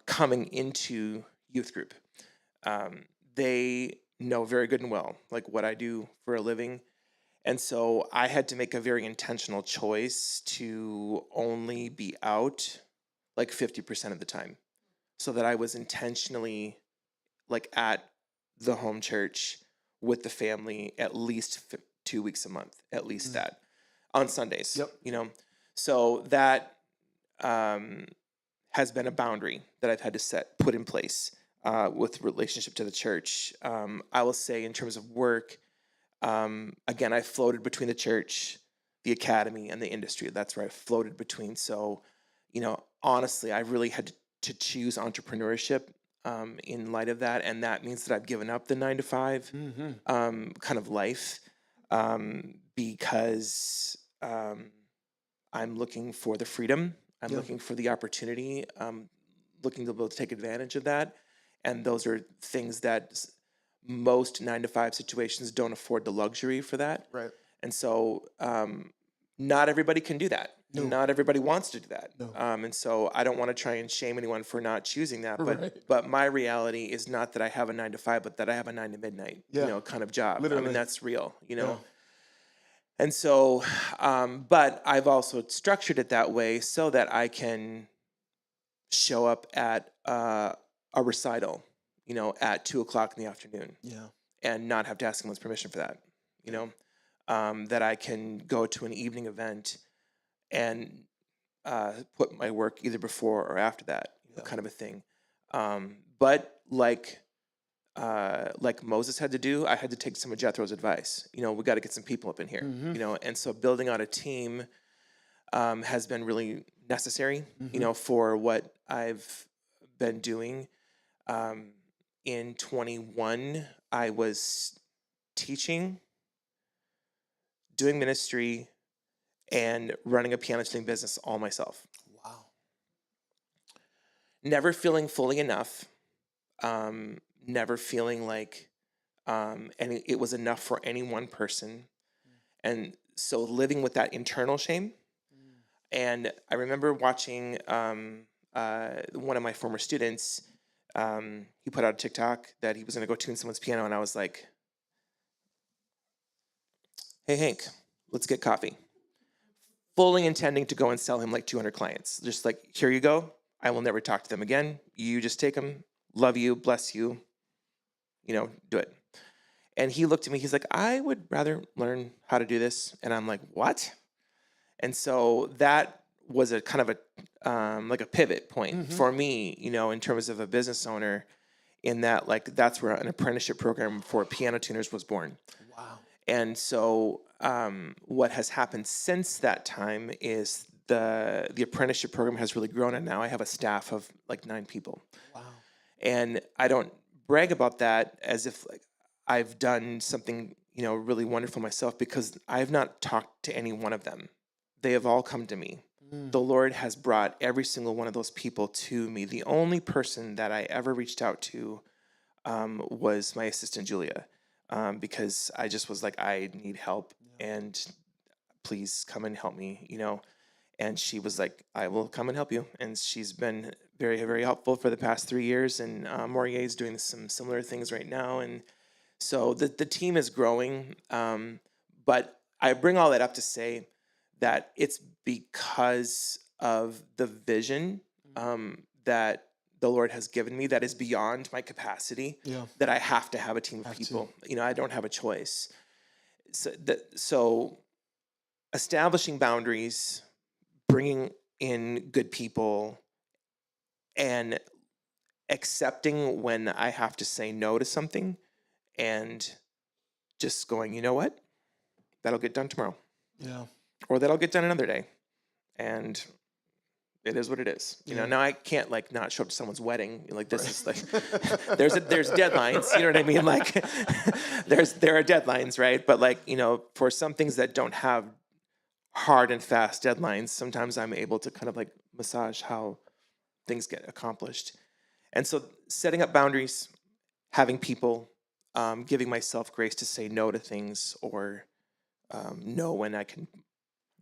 coming into youth group, they know very good and well like what I do for a living, and so I had to make a very intentional choice to only be out like 50% of the time, so that I was intentionally like at the home church with the family at least 2 weeks a month, at least that on Sundays. You know, so that has been a boundary that I've had to put in place with relationship to the church. I will say in terms of work, again, I floated between the church, the academy, and the industry. That's where I floated between. So, you know, honestly, I really had to choose entrepreneurship in light of that. And that means that I've given up the 9 to 5 kind of life because I'm looking for the freedom. I'm looking for the opportunity, looking to be able to take advantage of that. And those are things that most 9 to 5 situations don't afford the luxury for that. Right. And so not everybody can do that. No. Not everybody wants to do that. No. And so I don't want to try and shame anyone for not choosing that. Right. But my reality is not that I have a 9 to 5, but that I have a 9 to midnight, you know, kind of job. Literally. I mean, that's real, you know. And so, but I've also structured it that way so that I can show up at a recital, you know, at 2:00 in the afternoon, and not have to ask someone's permission for that, you know, that I can go to an evening event and put my work either before or after that, you know, kind of a thing. But like Moses had to do, I had to take some of Jethro's advice. You know, we got to get some people up in here, you know, and so building out a team has been really necessary, you know, for what I've been doing. In 21, I was teaching, doing ministry, and running a piano tuning business all myself. Wow. Never feeling fully enough. Never feeling like it was enough for any one person. And so living with that internal shame. And I remember watching one of my former students, he put out a TikTok that he was going to go tune someone's piano. And I was like, hey, Hank, let's get coffee. Fully intending to go and sell him like 200 clients. Just like, here you go. I will never talk to them again. You just take them. Love you. Bless you. You know, do it. And he looked at me. He's like, I would rather learn how to do this. And I'm like, what? And so that was a kind of a like a pivot point for me, you know, in terms of a business owner, in that like that's where an apprenticeship program for piano tuners was born. Wow. And so what has happened since that time is the apprenticeship program has really grown, and now I have a staff of like 9 people. Wow. And I don't brag about that as if like I've done something, you know, really wonderful myself, because I have not talked to any one of them. They have all come to me. The Lord has brought every single one of those people to me. The only person that I ever reached out to was my assistant, Julia, because I just was like, I need help, and please come and help me, you know. And she was like, I will come and help you. And she's been very, very helpful for the past 3 years. And Morier is doing some similar things right now. And so the team is growing. But I bring all that up to say that it's because of the vision that the Lord has given me that is beyond my capacity, that I have to have a team of people. You know, I don't have a choice. So establishing boundaries, bringing in good people, and accepting when I have to say no to something and just going, you know what? That'll get done tomorrow. Yeah. Or that'll get done another day. And it is what it is. You know, now I can't like not show up to someone's wedding. Like this is like there's deadlines. You know what I mean? Like there are deadlines, right? But like, you know, for some things that don't have hard and fast deadlines, sometimes I'm able to kind of like massage how things get accomplished. And so setting up boundaries, having people, giving myself grace to say no to things or know when I can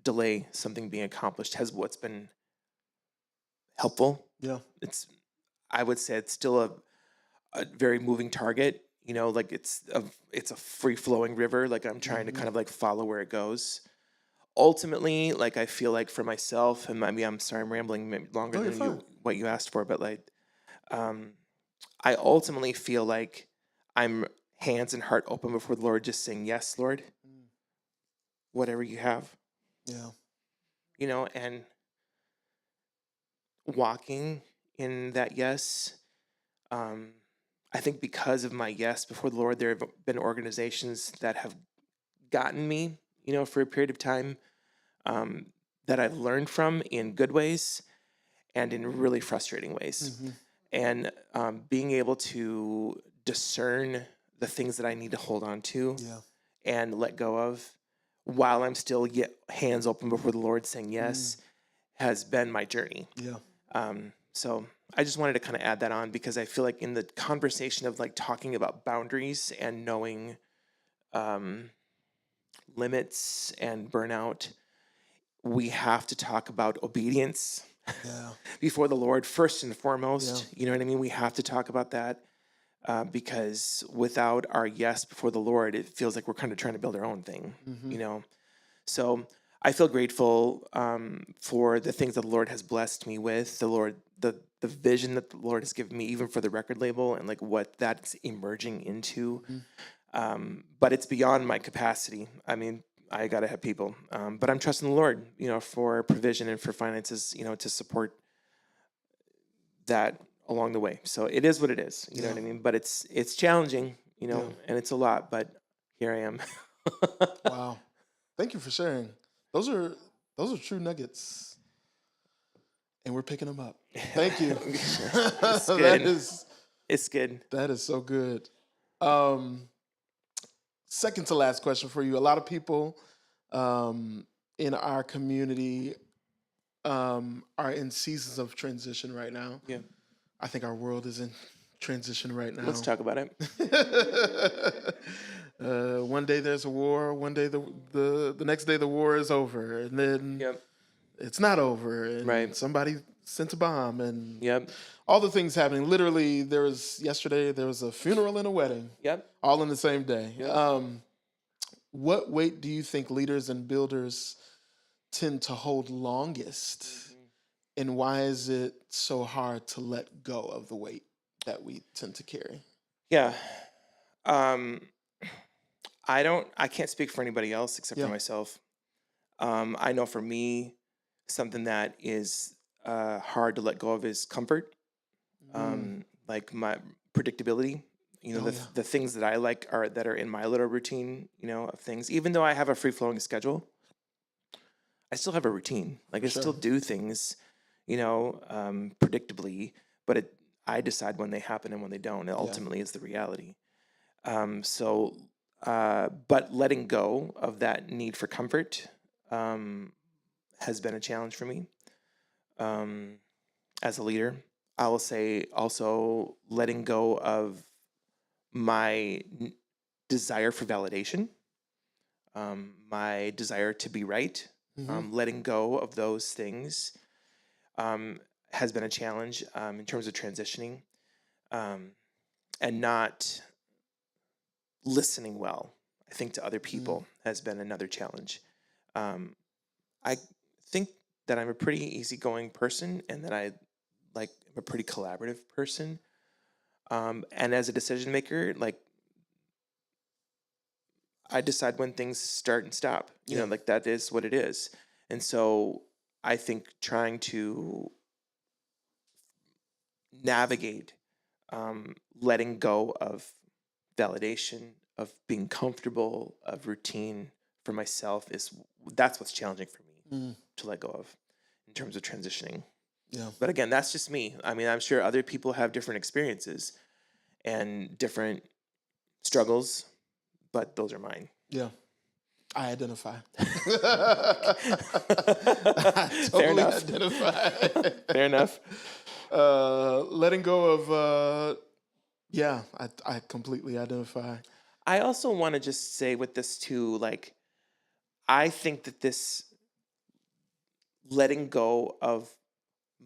delay something being accomplished has what's been helpful. Yeah. I would say it's still a very moving target. You know, like it's a free flowing river. Like I'm trying to kind of like follow where it goes. Ultimately, like I feel like for myself, and maybe I'm sorry, I'm rambling maybe longer than what you asked for, but like I ultimately feel like I'm hands and heart open before the Lord, just saying, yes, Lord, whatever you have. Yeah. You know, and walking in that yes. I think because of my yes before the Lord, there have been organizations that have gotten me, you know, for a period of time that I've learned from in good ways and in really frustrating ways. And being able to discern the things that I need to hold on to and let go of while I'm still yet hands open before the Lord saying yes has been my journey. So I just wanted to kind of add that on because I feel like in the conversation of like talking about boundaries and knowing limits and burnout, we have to talk about obedience before the Lord first and foremost. You know what I mean? We have to talk about that because without our yes before the Lord, it feels like we're kind of trying to build our own thing, you know? So I feel grateful for the things that the Lord has blessed me with, the vision that the Lord has given me, even for the record label and like what that's emerging into. But it's beyond my capacity. I mean, I gotta have people, but I'm trusting the Lord, you know, for provision and for finances, you know, to support that along the way. So it is what it is, you know what I mean? But it's challenging, you know, and it's a lot, but here I am. Wow. Thank you for sharing. Those are true nuggets. And we're picking them up. Thank you. It's good. It's good. That is so good. Second to last question for you. A lot of people in our community are in seasons of transition right now. Yeah. I think our world is in transition right now. Let's talk about it. One day there's a war. One day the next day the war is over, and then it's not over. And somebody sent a bomb, and all the things happening. Literally, yesterday there was a funeral and a wedding. All in the same day. What weight do you think leaders and builders tend to hold longest, and why is it so hard to let go of the weight that we tend to carry? Yeah. I can't speak for anybody else except for myself. I know for me, something that is hard to let go of is comfort. Like my predictability. You know, the things that I like that are in my little routine, you know, of things. Even though I have a free-flowing schedule, I still have a routine. Like I still do things, you know, predictably, but I decide when they happen and when they don't. It ultimately is the reality. But letting go of that need for comfort has been a challenge for me as a leader. I will say also letting go of my desire for validation, my desire to be right, letting go of those things has been a challenge in terms of transitioning and not listening well, I think, to other people has been another challenge. I think that I'm a pretty easygoing person and that I'm a pretty collaborative person. And as a decision maker, like I decide when things start and stop, you know, like that is what it is. And so I think trying to navigate letting go of validation, of being comfortable, of routine for myself that's what's challenging for me to let go of in terms of transitioning. Yeah. But again, that's just me. I mean, I'm sure other people have different experiences and different struggles, but those are mine. Yeah. I identify. I Fair totally enough. identify. Fair enough. Letting go of, I completely identify. I also want to just say with this too, like, I think that this letting go of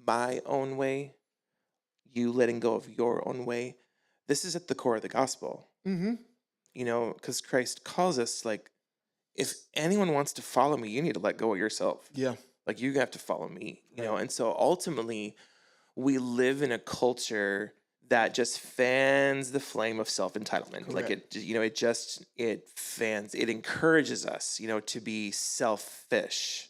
my own way, you letting go of your own way, this is at the core of the gospel. Mm-hmm. You know, because Christ calls us, like, if anyone wants to follow me, you need to let go of yourself. Yeah. Like, you have to follow me, you know? And so ultimately, we live in a culture that just fans the flame of self-entitlement. Like, it encourages us, to be selfish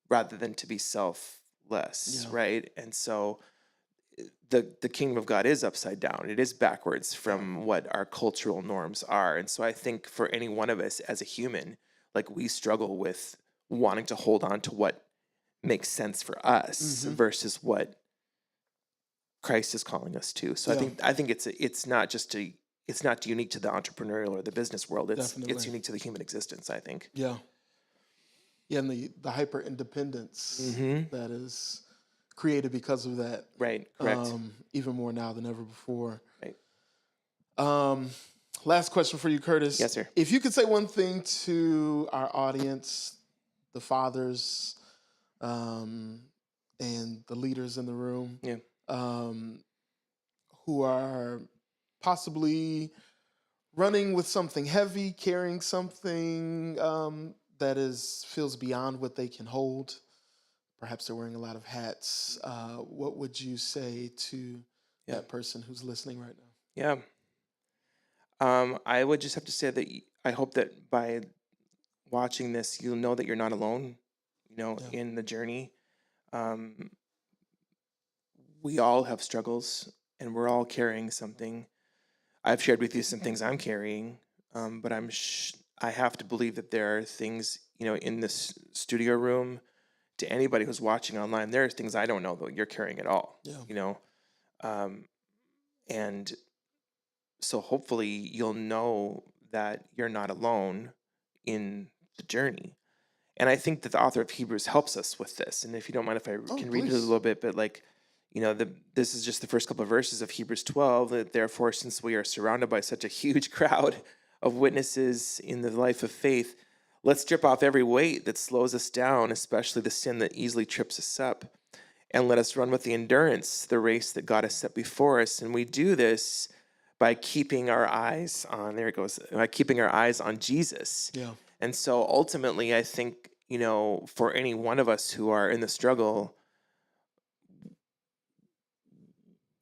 rather than to be selfless, right? And so the kingdom of God is upside down. It is backwards from what our cultural norms are. And so I think for any one of us as a human, like, we struggle with wanting to hold on to what makes sense for us versus what Christ is calling us to. So I think it's not unique to the entrepreneurial or the business world. It's unique to the human existence, I think. Yeah. Yeah, and the hyper independence that is created because of that. Right. Correct. Even more now than ever before. Right. Last question for you, Curtis. Yes, sir. If you could say one thing to our audience, the fathers, and the leaders in the room, who are possibly running with something heavy, carrying something that feels beyond what they can hold. Perhaps they're wearing a lot of hats. What would you say to that person who's listening right now? Yeah. I would just have to say that I hope that by watching this, you'll know that you're not alone, in the journey. We all have struggles, and we're all carrying something. I've shared with you some things I'm carrying, but I have to believe that there are things, in this studio room, to anybody who's watching online, there are things I don't know that you're carrying at all. And so hopefully you'll know that you're not alone in the journey. And I think that the author of Hebrews helps us with this. And if you don't mind if I can read it a little bit, but this is just the first couple of verses of Hebrews 12, that therefore, since we are surrounded by such a huge crowd of witnesses in the life of faith, let's strip off every weight that slows us down, especially the sin that easily trips us up. And let us run with the endurance the race that God has set before us. And we do this by keeping our eyes on, by keeping our eyes on Jesus. Yeah. And so ultimately, I think, for any one of us who are in the struggle,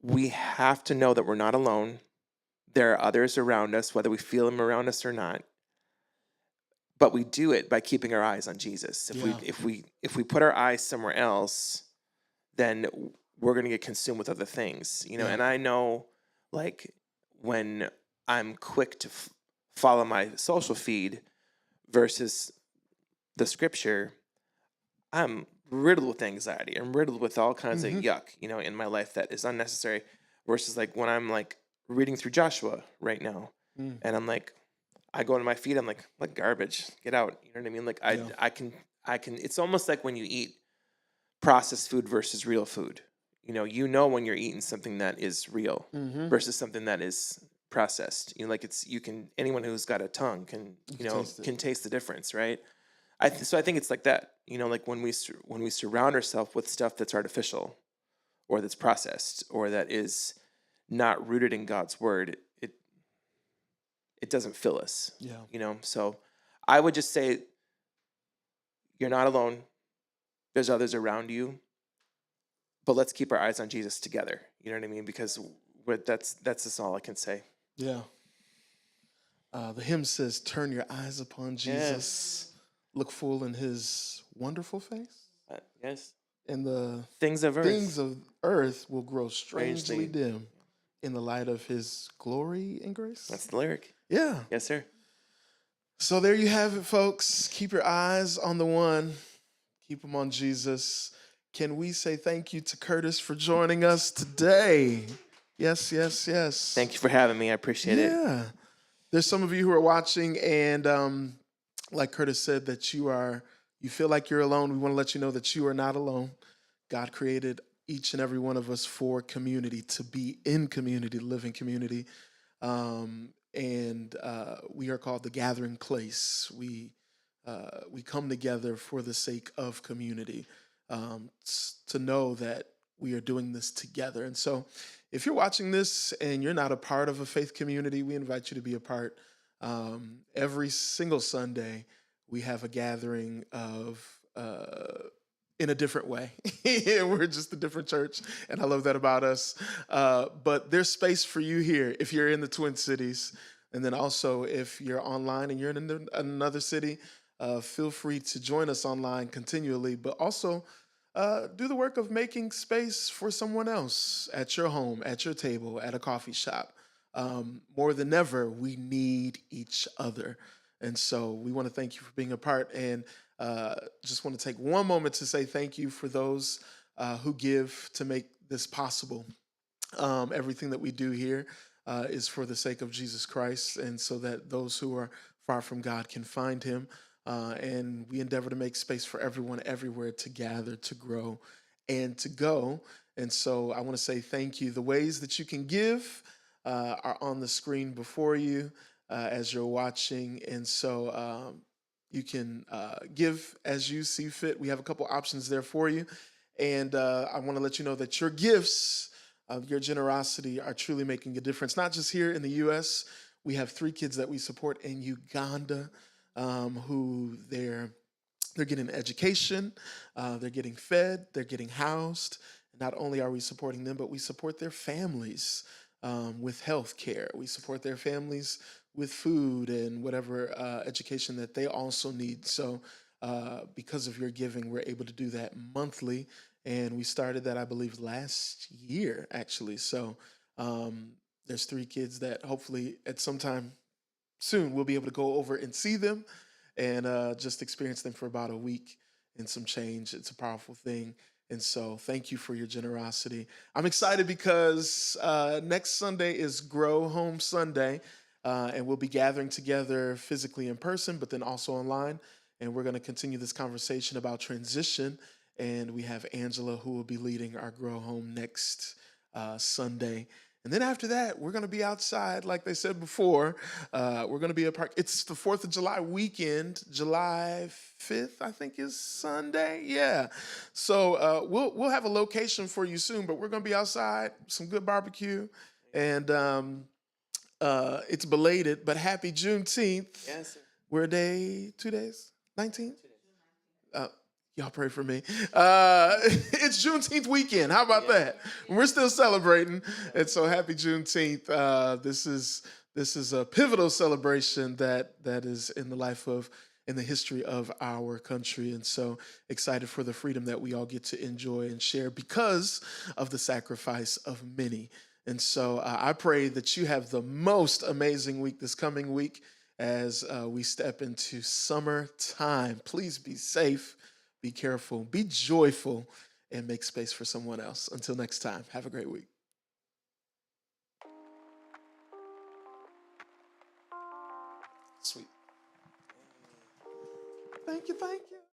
we have to know that we're not alone. There are others around us, whether we feel them around us or not. But we do it by keeping our eyes on Jesus. If we put our eyes somewhere else, then we're going to get consumed with other things, And I know, like, when I'm quick to follow my social feed versus the scripture, I'm riddled with anxiety. I'm riddled with all kinds of yuck, in my life that is unnecessary. Versus, like, when I'm, like, reading through Joshua right now, and I'm like, I go into my feed, I'm like garbage, get out. You know what I mean? Like, I can. It's almost like when you eat processed food versus real food. When you're eating something that is real versus something that is processed. Anyone who's got a tongue can taste the difference, right? So I think it's like that. Like when we surround ourselves with stuff that's artificial, or that's processed, or that is not rooted in God's word, it doesn't fill us. Yeah. So I would just say you're not alone. There's others around you, but let's keep our eyes on Jesus together. You know what I mean? Because that's just all I can say. Yeah. The hymn says, "Turn your eyes upon Jesus, look full in His wonderful face." Yes. And the things of earth will grow strangely dim in the light of his glory and grace. That's the lyric. Yeah. Yes, sir. So there you have it, folks. Keep your eyes on the one. Keep them on Jesus. Can we say thank you to Curtis for joining us today? Yes, yes, yes. Thank you for having me. I appreciate it. Yeah. There's some of you who are watching, and like Curtis said, that you feel like you're alone. We want to let you know that you are not alone. God created each and every one of us for community, to be in community, to live in community. And we are called the gathering place. We come together for the sake of community, to know that we are doing this together. And so if you're watching this and you're not a part of a faith community, we invite you to be a part. Every single Sunday, we have a gathering of in a different way. We're just a different church, and I love that about us. But there's space for you here if you're in the Twin Cities. And then also, if you're online and you're in another city, feel free to join us online continually, but also do the work of making space for someone else at your home, at your table, at a coffee shop. More than ever, we need each other. And so we want to thank you for being a part, and just want to take one moment to say thank you for those who give to make this possible. Everything that we do here is for the sake of Jesus Christ, and so that those who are far from God can find him. And we endeavor to make space for everyone everywhere to gather, to grow, and to go. And so I want to say thank you. The ways that you can give are on the screen before you as you're watching. And so you can give as you see fit. We have a couple options there for you. And I want to let you know that your gifts, your generosity are truly making a difference, not just here in the U.S. We have 3 kids that we support in Uganda, who they're getting education, they're getting fed, they're getting housed. And not only are we supporting them, but we support their families with health care. We support their families with food and whatever education that they also need. So because of your giving, we're able to do that monthly. And we started that, I believe, last year, actually. So there's 3 kids that hopefully at some time soon we'll be able to go over and see them and just experience them for about a week and some change. It's a powerful thing. And so thank you for your generosity. I'm excited because next Sunday is Grow Home Sunday, and we'll be gathering together physically in person, but then also online. And we're going to continue this conversation about transition. And we have Angela, who will be leading our Grow Home next Sunday. And then after that, we're going to be outside, like they said before. We're going to be a park. It's the 4th of July weekend. July 5th, I think, is Sunday. Yeah. So we'll have a location for you soon, but we're going to be outside, some good barbecue. And it's belated, but happy Juneteenth. Yes, sir. We're a day, 2 days, 19th? Y'all pray for me. It's Juneteenth weekend. How about that? We're still celebrating, and so happy Juneteenth. This is a pivotal celebration that is in the history of our country, and so excited for the freedom that we all get to enjoy and share because of the sacrifice of many. And so I pray that you have the most amazing week this coming week as we step into summertime. Please be safe. Be careful, be joyful, and make space for someone else. Until next time, have a great week. Sweet. Thank you, thank you.